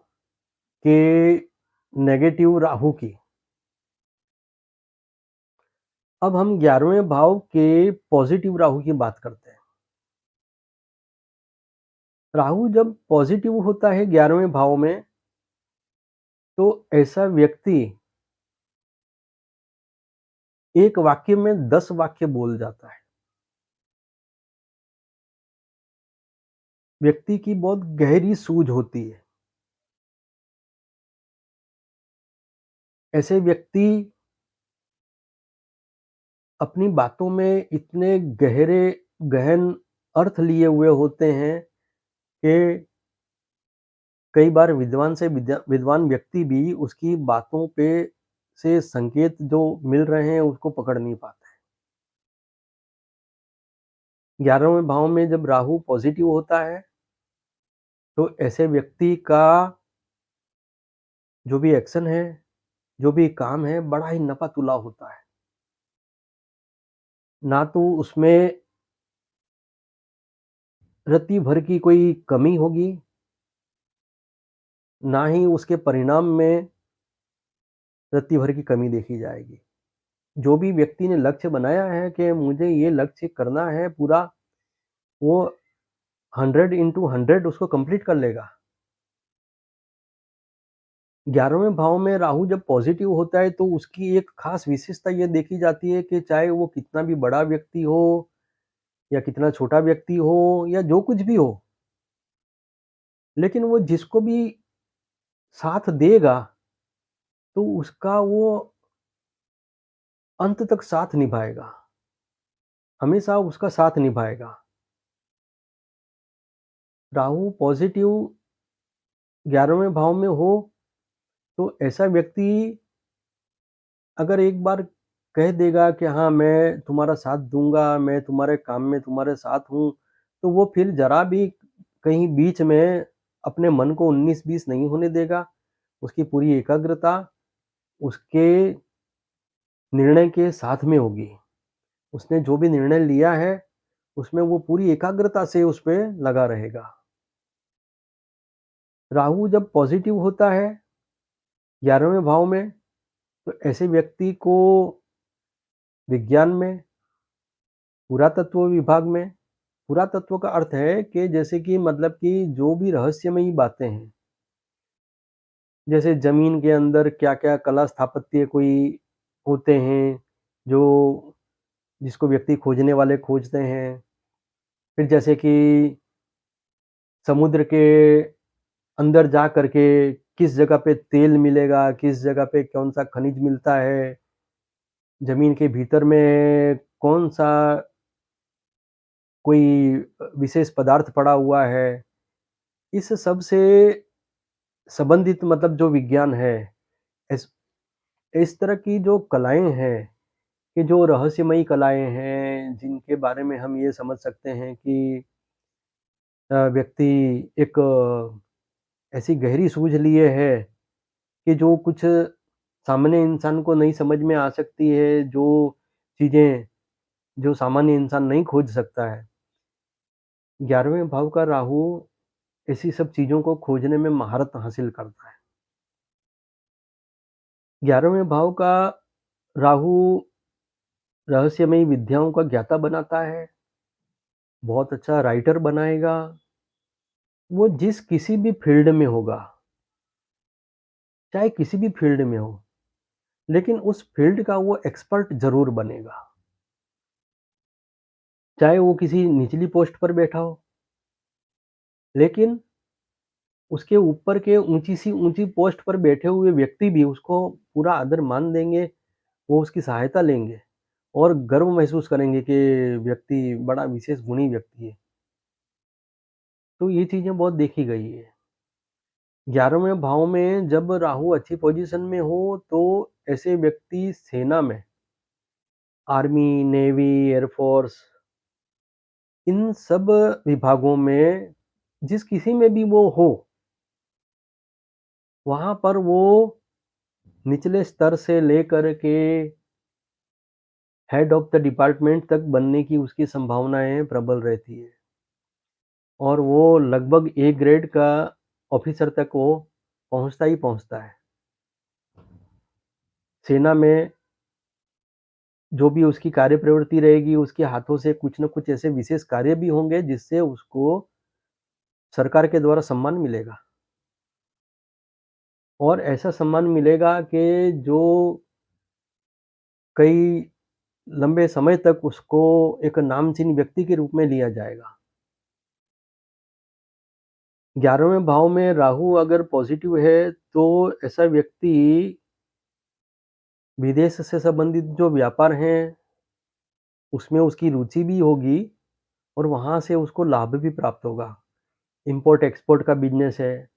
के नेगेटिव राहु की। अब हम 11वें भाव के पॉजिटिव राहु की बात करते हैं। राहु जब पॉजिटिव होता है 11वें भाव में, तो ऐसा व्यक्ति एक वाक्य में 10 वाक्य बोल जाता है। व्यक्ति की बहुत गहरी सूझ होती है। ऐसे व्यक्ति अपनी बातों में इतने गहरे गहन अर्थ लिए हुए होते हैं कि कई बार विद्वान व्यक्ति भी उसकी बातों पे से संकेत जो मिल रहे हैं उसको पकड़ नहीं पाते। 11वें भाव में जब राहु पॉजिटिव होता है, तो ऐसे व्यक्ति का जो भी एक्शन है, जो भी काम है, बड़ा ही नपा-तुला होता है। ना तो उसमें रत्ती भर की कोई कमी होगी, ना ही उसके परिणाम में रत्ती भर की कमी देखी जाएगी। जो भी व्यक्ति ने लक्ष्य बनाया है कि मुझे ये लक्ष्य करना है पूरा, वो 100 इंटू 100 उसको कंप्लीट कर लेगा। 11वें भाव में राहु जब पॉजिटिव होता है तो उसकी एक खास विशेषता ये देखी जाती है कि चाहे वो कितना भी बड़ा व्यक्ति हो या कितना छोटा व्यक्ति हो या जो कुछ भी हो, लेकिन वो जिसको भी साथ देगा, तो उसका वो अंत तक साथ निभाएगा, हमेशा उसका साथ निभाएगा। राहु पॉजिटिव 11वें भाव में हो, तो ऐसा व्यक्ति अगर एक बार कह देगा कि हाँ, मैं तुम्हारा साथ दूँगा, मैं तुम्हारे काम में तुम्हारे साथ हूँ, तो वो फिर ज़रा भी कहीं बीच में अपने मन को 19-20 नहीं होने देगा। उसकी पूरी एकाग्रता उसके निर्णय के साथ में होगी। उसने जो भी निर्णय लिया है, उसमें वो पूरी एकाग्रता से उस पे लगा रहेगा। राहु जब पॉज़िटिव होता है 11वें भाव में, तो ऐसे व्यक्ति को विज्ञान में, पुरातत्व विभाग में, पुरातत्व का अर्थ है कि जैसे कि मतलब कि जो भी रहस्यमयी बातें हैं, जैसे ज़मीन के अंदर क्या-क्या कला स्थापत्य कोई होते हैं, जो जिसको व्यक्ति खोजने वाले खोजते हैं। फिर जैसे कि समुद्र के अंदर जा कर के किस जगह पे तेल मिलेगा, किस जगह पे कौन-सा खनिज मिलता है, ज़मीन के भीतर में कौन-सा कोई विशेष पदार्थ पड़ा हुआ है। इस सब से संबंधित मतलब जो विज्ञान है, इस इस तरह की जो कलाएँ हैं, ये जो रहस्यमयी कलाएँ हैं, जिनके बारे में हम ये समझ सकते हैं कि व्यक्ति एक ऐसी गहरी सूझ लिए है कि जो कुछ सामान्य इंसान को नहीं समझ में आ सकती है, जो चीज़ें जो सामान्य इंसान नहीं खोज सकता है। 11वें भाव का राहु ऐसी सब चीज़ों को खोजने में महारत हासिल करता है। 11वें भाव का राहु रहस्यमयी विद्याओं का ज्ञाता बनाता है, बहुत अच्छा राइटर बनाएगा, वो जिस किसी भी फ़ील्ड में होगा, चाहे किसी भी फ़ील्ड में हो, लेकिन उस फ़ील्ड का वो एक्सपर्ट ज़रूर बनेगा। चाहे वो किसी निचली पोस्ट पर बैठा हो, लेकिन उसके ऊपर के ऊँची पोस्ट पर बैठे हुए व्यक्ति भी उसको पूरा आदर-मान देंगे, वो उसकी सहायता लेंगे और गर्व महसूस करेंगे कि व्यक्ति बड़ा विशेष गुणी व्यक्ति है। तो ये चीज़ें बहुत देखी गई है। 11वें भाव में जब राहु अच्छी पोज़ीशन में हो, तो ऐसे व्यक्ति सेना में, आर्मी, नेवी, एयर फ़ोर्स इन सब विभागों में जिस किसी में भी वो हो, वहाँ पर वो निचले स्तर से लेकर के हेड ऑफ़ द डिपार्टमेंट तक बनने की उसकी संभावनाएँ प्रबल रहती है और वो लगभग ए ग्रेड का ऑफ़िसर तक वो पहुँचता ही पहुँचता है। सेना में जो भी उसकी कार्य प्रवृत्ति रहेगी, उसके हाथों से कुछ न कुछ ऐसे विशेष कार्य भी होंगे जिससे उसको सरकार के द्वारा सम्मान मिलेगा और ऐसा सम्मान मिलेगा कि जो कई लंबे समय तक उसको एक नामचीन व्यक्ति के रूप में लिया जाएगा। 11वें भाव में राहु अगर पॉज़िटिव है, तो ऐसा व्यक्ति विदेश से संबंधित जो व्यापार हैं, उसमें उसकी रुचि भी होगी और वहाँ से उसको लाभ भी प्राप्त होगा। इम्पोर्ट-एक्सपोर्ट का बिज़नेस है।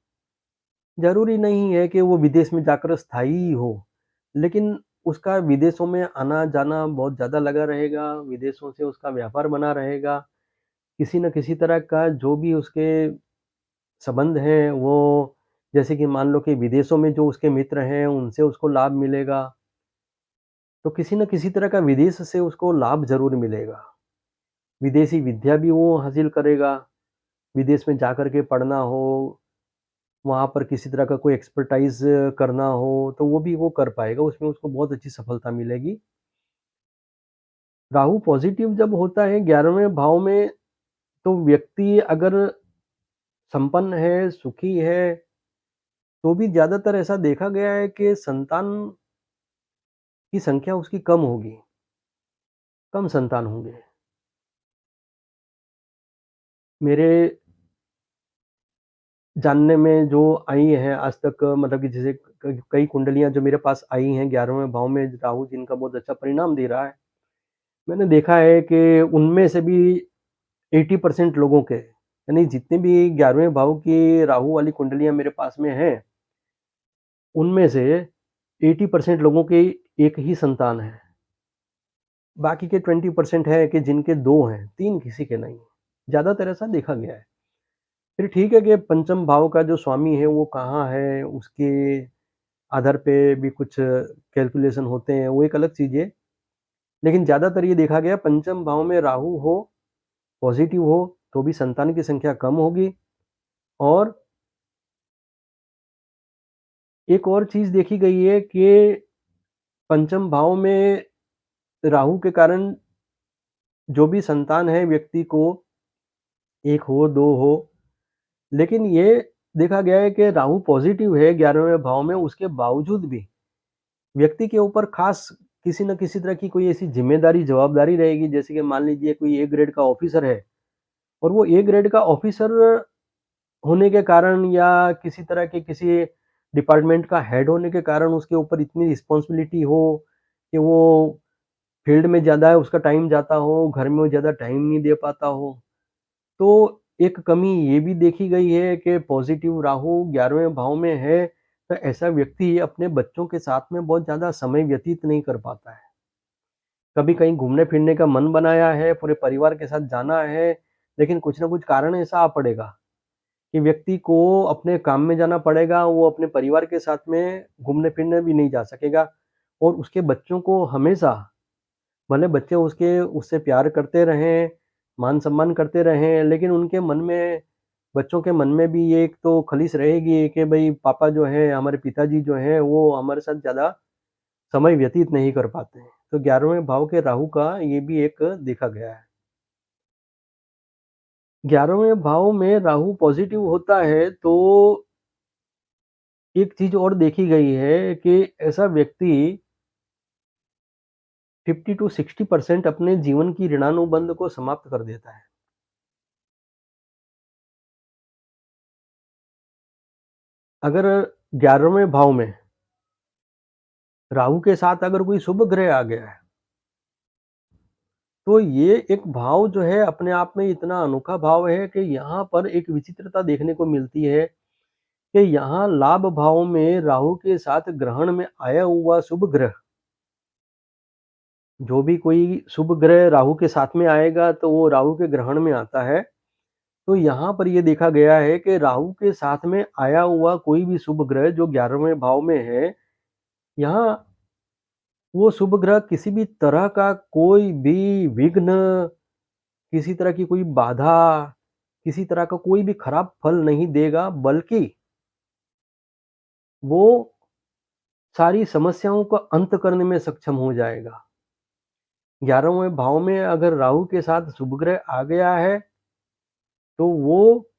ज़रूरी नहीं है कि वो विदेश में जाकर स्थायी ही हो, लेकिन उसका विदेशों में आना-जाना बहुत ज़्यादा लगा रहेगा, विदेशों से उसका व्यापार बना रहेगा। किसी न किसी तरह का जो भी उसके संबंध हैं, वो जैसे कि मान लो कि विदेशों में जो उसके मित्र हैं, उनसे उसको लाभ मिलेगा। तो किसी न किसी तरह का विदेश से उसको लाभ ज़रूर मिलेगा। विदेशी विद्या भी वो हासिल करेगा, विदेश में जाकर के पढ़ना हो, वहाँ पर किसी तरह का कोई एक्सपर्टाइज़ करना हो, तो वो भी वो कर पाएगा, उसमें उसको बहुत अच्छी सफलता मिलेगी। राहु पॉज़िटिव जब होता है 11वें भाव में, तो व्यक्ति अगर संपन्न है, सुखी है, तो भी ज़्यादातर ऐसा देखा गया है कि संतान की संख्या उसकी कम होगी, कम संतान होंगे। मेरे जानने में जो आई हैं आज तक मतलब कि जैसे कई कुंडलियाँ जो मेरे पास आई हैं 11वें भाव में राहु जिनका बहुत अच्छा परिणाम दे रहा है। मैंने देखा है कि उनमें से भी 80% लोगों के यानी जितने भी 11वें भाव की राहु वाली कुंडलियाँ मेरे पास में हैं, उनमें से 80% लोगों की एक ही संतान है। बाकी के 20% है कि जिनके 2 हैं, 3 किसी के नहीं। ज़्यादातर ऐसा देखा गया है। फिर ठीक है कि पंचम भाव का जो स्वामी है वो कहाँ है, उसके आधार पे भी कुछ कैलकुलेशन होते हैं, वो एक अलग चीज़ है। लेकिन ज़्यादातर ये देखा गया पंचम भाव में राहु हो, पॉज़िटिव हो, तो भी संतान की संख्या कम होगी और एक और चीज़ देखी गई है कि पंचम भाव में राहु के कारण जो भी संतान है व्यक्ति को 1 हो, 2 हो, लेकिन ये देखा गया है कि राहु पॉज़िटिव है 11वें भाव में, उसके बावजूद भी व्यक्ति के ऊपर ख़ास किसी न किसी तरह की कोई ऐसी ज़िम्मेदारी, जवाबदारी रहेगी, जैसे कि मान लीजिए कोई ए ग्रेड का ऑफ़िसर है और वो ए ग्रेड का ऑफ़िसर होने के कारण या किसी तरह के किसी डिपार्टमेंट का हेड होने के कारण उसके ऊपर इतनी रिस्पॉन्सिबिलिटी हो कि वो फील्ड में ज़्यादा उसका टाइम जाता हो, घर में वो ज़्यादा टाइम नहीं दे पाता हो। तो एक कमी ये भी देखी गई है कि पॉज़िटिव राहु 11वें भाव में है, तो ऐसा व्यक्ति अपने बच्चों के साथ में बहुत ज़्यादा समय व्यतीत नहीं कर पाता है। कभी कहीं घूमने-फिरने का मन बनाया है, पूरे परिवार के साथ जाना है, लेकिन कुछ न कुछ कारण ऐसा आ पड़ेगा कि व्यक्ति को अपने काम में जाना पड़ेगा, वो अपने परिवार के साथ में घूमने-फिरने भी नहीं जा सकेगा और उसके बच्चों को हमेशा भले बच्चे उससे प्यार करते रहें, मान-सम्मान करते रहें, लेकिन उनके मन में बच्चों के मन में भी ये एक तो खलीस रहेगी कि भई पापा जो हैं, हमारे पिताजी जो हैं, वो हमारे साथ ज़्यादा समय व्यतीत नहीं कर पाते हैं। तो 11वें भाव के राहु का ये भी एक देखा गया है। 11वें भाव में राहु पॉज़िटिव होता है तो एक चीज़ और देखी गई है कि ऐसा व्यक्ति 50 टू 60% अपने जीवन की ऋणानुबंध को समाप्त कर देता है। अगर 11वें भाव में राहु के साथ अगर कोई शुभ ग्रह आ गया है, तो ये एक भाव जो है अपने आप में इतना अनोखा भाव है कि यहाँ पर एक विचित्रता देखने को मिलती है कि यहाँ लाभ भाव में राहु के साथ ग्रहण में आया हुआ शुभ ग्रह, जो भी कोई शुभ ग्रह राहु के साथ में आएगा तो वो राहु के ग्रहण में आता है। तो यहाँ पर ये देखा गया है कि राहु के साथ में आया हुआ कोई भी शुभ ग्रह जो 11वें भाव में है, यहाँ वो शुभ ग्रह किसी भी तरह का कोई भी विघ्न, किसी तरह की कोई बाधा, किसी तरह का कोई भी खराब फल नहीं देगा, बल्कि वो सारी समस्याओं का अंत करने में सक्षम हो जाएगा। 11वें भाव में अगर राहु के साथ शुभ ग्रह आ गया है, तो वो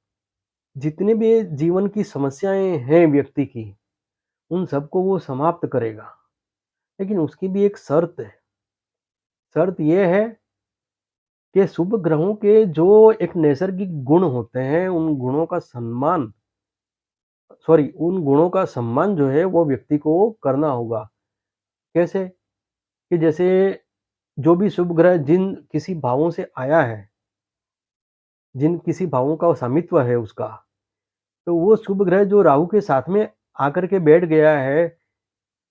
जितने भी जीवन की समस्याएँ हैं व्यक्ति की, उन सबको वो समाप्त करेगा। लेकिन उसकी भी एक शर्त है। शर्त ये है कि शुभ ग्रहों के जो एक नैसर्गिक गुण होते हैं, उन गुणों का सम्मान जो है वो व्यक्ति को करना होगा। कैसे? कि जैसे जो भी शुभ ग्रह जिन किसी भावों से आया है, जिन किसी भावों का स्वामित्व है उसका, तो वो शुभ ग्रह जो राहु के साथ में आकर के बैठ गया है,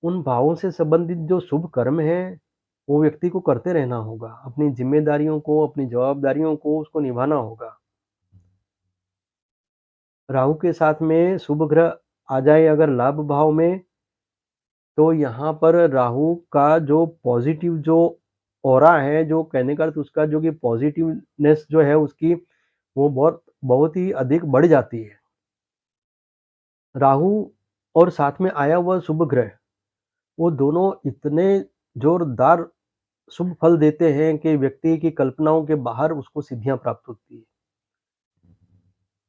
उन भावों से संबंधित जो शुभ कर्म हैं, वो व्यक्ति को करते रहना होगा। अपनी ज़िम्मेदारियों को, अपनी जवाबदारियों को उसको निभाना होगा। राहु के साथ में शुभ ग्रह आ जाए अगर लाभ भाव में, तो यहाँ पर राहु का जो पॉज़िटिव जो ऑरा है, जो कहने का अर्थ उसका जो कि पॉज़िटिवनेस जो है उसकी, वो बहुत बहुत ही अधिक बढ़ जाती है। राहु और साथ में आया हुआ शुभ ग्रह, वो दोनों इतने जोरदार शुभ फल देते हैं कि व्यक्ति की कल्पनाओं के बाहर उसको सिद्धियाँ प्राप्त होती है।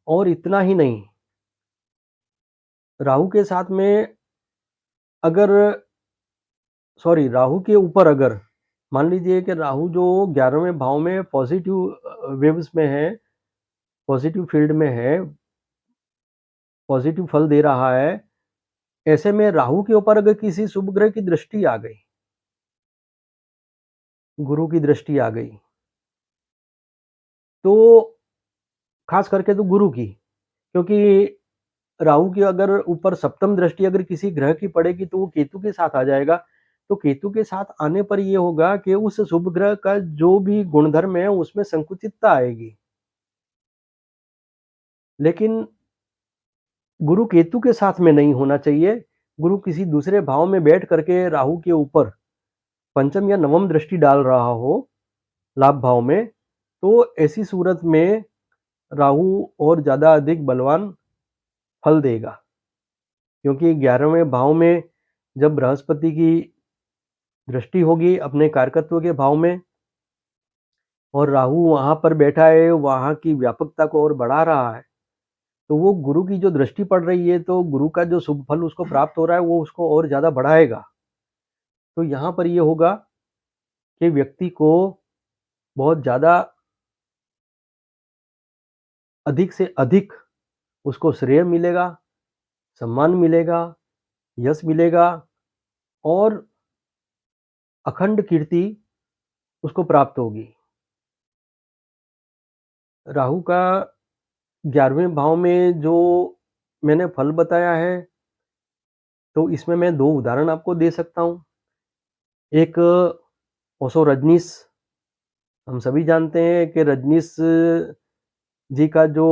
और इतना ही नहीं, राहु के साथ में अगर राहु के ऊपर अगर मान लीजिए कि राहु जो 11वें भाव में पॉजिटिव वेव्स में है, पॉजिटिव फील्ड में है, पॉजिटिव फल दे रहा है, ऐसे में राहु के ऊपर अगर किसी शुभ ग्रह की दृष्टि आ गई, गुरु की दृष्टि आ गई, तो खास करके तो गुरु की, क्योंकि राहु की अगर ऊपर सप्तम दृष्टि अगर किसी ग्रह की पड़ेगी तो वो केतु के साथ आ जाएगा। तो केतु के साथ आने पर ये होगा कि उस शुभ ग्रह का जो भी गुणधर्म है उसमें संकुचितता आएगी। लेकिन गुरु केतु के साथ में नहीं होना चाहिए। गुरु किसी दूसरे भाव में बैठ करके राहु के ऊपर पंचम या नवम दृष्टि डाल रहा हो लाभ भाव में, तो ऐसी सूरत में राहु और ज़्यादा अधिक बलवान फल देगा। क्योंकि 11वें भाव में जब बृहस्पति की दृष्टि होगी अपने कारकत्व के भाव में, और राहु वहाँ पर बैठा है, वहाँ की व्यापकता को और बढ़ा रहा है, तो वो गुरु की जो दृष्टि पड़ रही है, तो गुरु का जो शुभ फल उसको प्राप्त हो रहा है, वो उसको और ज़्यादा बढ़ाएगा। तो यहाँ पर ये होगा कि व्यक्ति को बहुत ज़्यादा अधिक से अधिक उसको श्रेय मिलेगा, सम्मान मिलेगा, यश मिलेगा और अखंड कीर्ति उसको प्राप्त होगी। राहु का 11वें भाव में जो मैंने फल बताया है, तो इसमें मैं 2 उदाहरण आपको दे सकता हूँ। एक ओशो रजनीश, हम सभी जानते हैं कि रजनीश जी का जो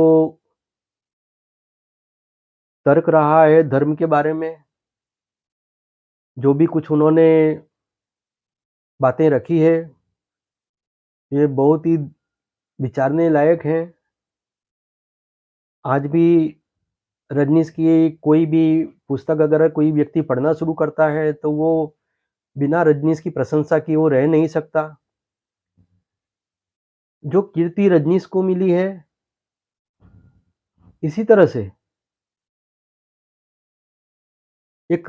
तर्क रहा है धर्म के बारे में, जो भी कुछ उन्होंने बातें रखी है, ये बहुत ही विचारने लायक हैं। आज भी रजनीश की कोई भी पुस्तक अगर कोई व्यक्ति पढ़ना शुरू करता है, तो वो बिना रजनीश की प्रशंसा किए वो रह नहीं सकता। जो कीर्ति रजनीश को मिली है, इसी तरह से एक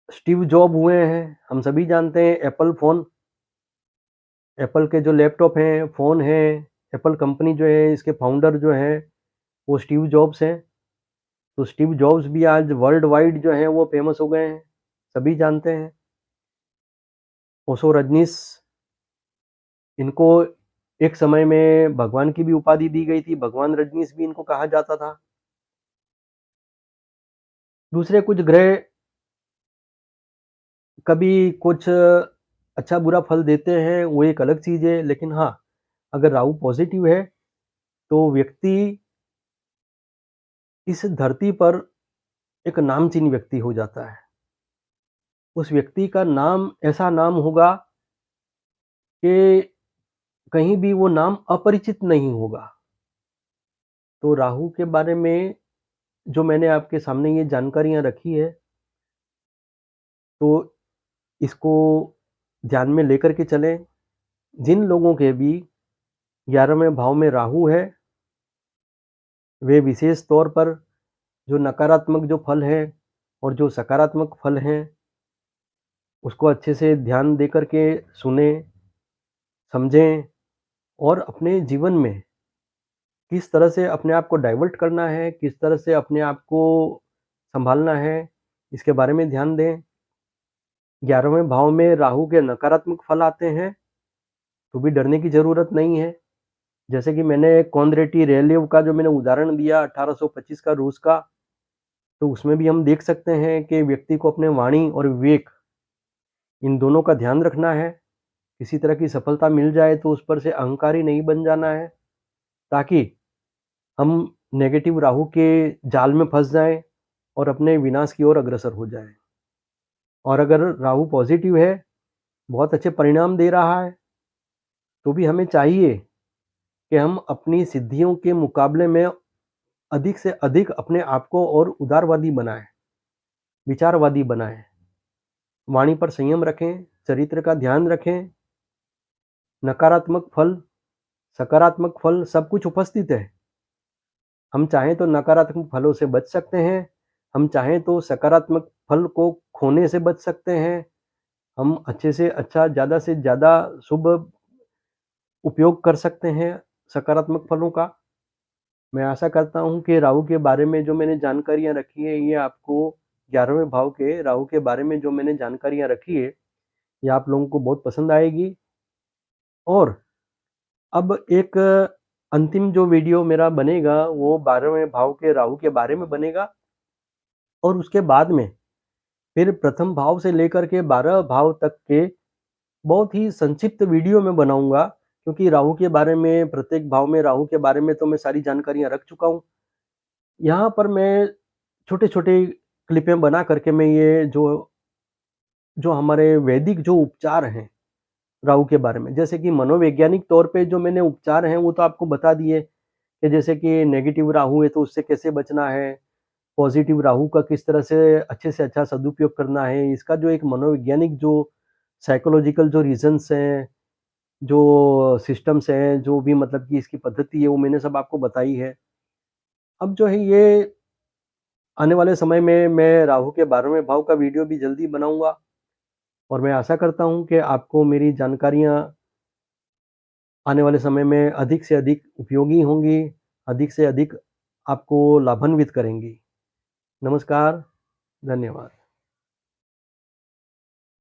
स्टीव जॉब हुए हैं, हम सभी जानते हैं एप्पल फ़ोन, एप्पल के जो लैपटॉप हैं, फ़ोन हैं, एप्पल कंपनी जो है इसके फाउंडर जो हैं, वो स्टीव जॉब्स हैं। तो स्टीव जॉब्स भी आज वर्ल्ड वाइड जो हैं वो फ़ेमस हो गए हैं, सभी जानते हैं। ओशो रजनीश, इनको एक समय में भगवान की भी उपाधि दी गई थी, भगवान रजनीश भी इनको कहा जाता था। दूसरे कुछ ग्रह कभी कुछ अच्छा बुरा फल देते हैं, वो एक अलग चीज़ है, लेकिन हाँ, अगर राहु पॉज़िटिव है, तो व्यक्ति इस धरती पर एक नामचीन व्यक्ति हो जाता है। उस व्यक्ति का नाम ऐसा नाम होगा कि कहीं भी वो नाम अपरिचित नहीं होगा। तो राहु के बारे में जो मैंने आपके सामने ये जानकारियाँ रखी है, तो इसको ध्यान में लेकर के चलें। जिन लोगों के भी 11वें भाव में राहु है, वे विशेष तौर पर जो नकारात्मक जो फल है और जो सकारात्मक फल हैं, उसको अच्छे से ध्यान दे कर के सुनें, समझें और अपने जीवन में किस तरह से अपने आप को डाइवर्ट करना है, किस तरह से अपने आप को सँभालना है, इसके बारे में ध्यान दें। 11वें भाव में राहु के नकारात्मक फल आते हैं, तो भी डरने की ज़रूरत नहीं है। जैसे कि मैंने कोंद्रेटी रेलेव का जो मैंने उदाहरण दिया 1825 का रूस का, तो उसमें भी हम देख सकते हैं कि व्यक्ति को अपने वाणी और विवेक इन दोनों का ध्यान रखना है। किसी तरह की सफलता मिल जाए तो उस पर से अहंकारी नहीं बन जाना है, ताकि हम नेगेटिव राहु के जाल में फँस जाएँ और अपने विनाश की ओर अग्रसर हो जाएँ। और अगर राहु पॉज़िटिव है, बहुत अच्छे परिणाम दे रहा है, तो भी हमें चाहिए कि हम अपनी सिद्धियों के मुकाबले में अधिक से अधिक अपने आप को और उदारवादी बनाएँ, विचारवादी बनाएँ। वाणी पर संयम रखें, चरित्र का ध्यान रखें। नकारात्मक फल, सकारात्मक फल सब कुछ उपस्थित है। हम चाहें तो नकारात्मक फलों से बच सकते हैं, हम चाहें तो सकारात्मक फल को खोने से बच सकते हैं। हम अच्छे से अच्छा, ज़्यादा से ज़्यादा शुभ उपयोग कर सकते हैं सकारात्मक फलों का। मैं आशा करता हूँ कि राहु के बारे में जो मैंने जानकारियाँ रखी है, ये आपको 11वें भाव के राहु के बारे में जो मैंने जानकारियाँ रखी है, ये आप लोगों को बहुत पसंद आएगी। और अब एक अंतिम जो वीडियो मेरा बनेगा, वो 12वें भाव के राहु के बारे में बनेगा और उसके बाद में फिर प्रथम भाव से लेकर के 12 भाव तक के बहुत ही संक्षिप्त वीडियो मैं बनाऊँगा, क्योंकि राहु के बारे में, प्रत्येक भाव में राहु के बारे में तो मैं सारी जानकारियाँ रख चुका हूँ। यहाँ पर मैं छोटे-छोटे क्लिपें बना करके मैं ये जो जो हमारे वैदिक जो उपचार हैं राहु के बारे में, जैसे कि मनोवैज्ञानिक तौर पे जो मैंने उपचार हैं, वो तो आपको बता दिए कि जैसे कि नेगेटिव राहु है तो उससे कैसे बचना है, पॉजिटिव राहु का किस तरह से अच्छा सदुपयोग करना है। इसका जो एक मनोवैज्ञानिक जो साइकोलॉजिकल जो रीज़न्स हैं, जो सिस्टम्स हैं, जो भी मतलब कि इसकी पद्धति है, वो मैंने सब आपको बताई है। अब जो है ये आने वाले समय में मैं राहु के 12वें भाव का वीडियो भी जल्दी बनाऊँगा और मैं आशा करता हूँ कि आपको मेरी जानकारियाँ आने वाले समय में अधिक से अधिक उपयोगी होंगी, अधिक से अधिक आपको लाभान्वित करेंगी। नमस्कार, धन्यवाद।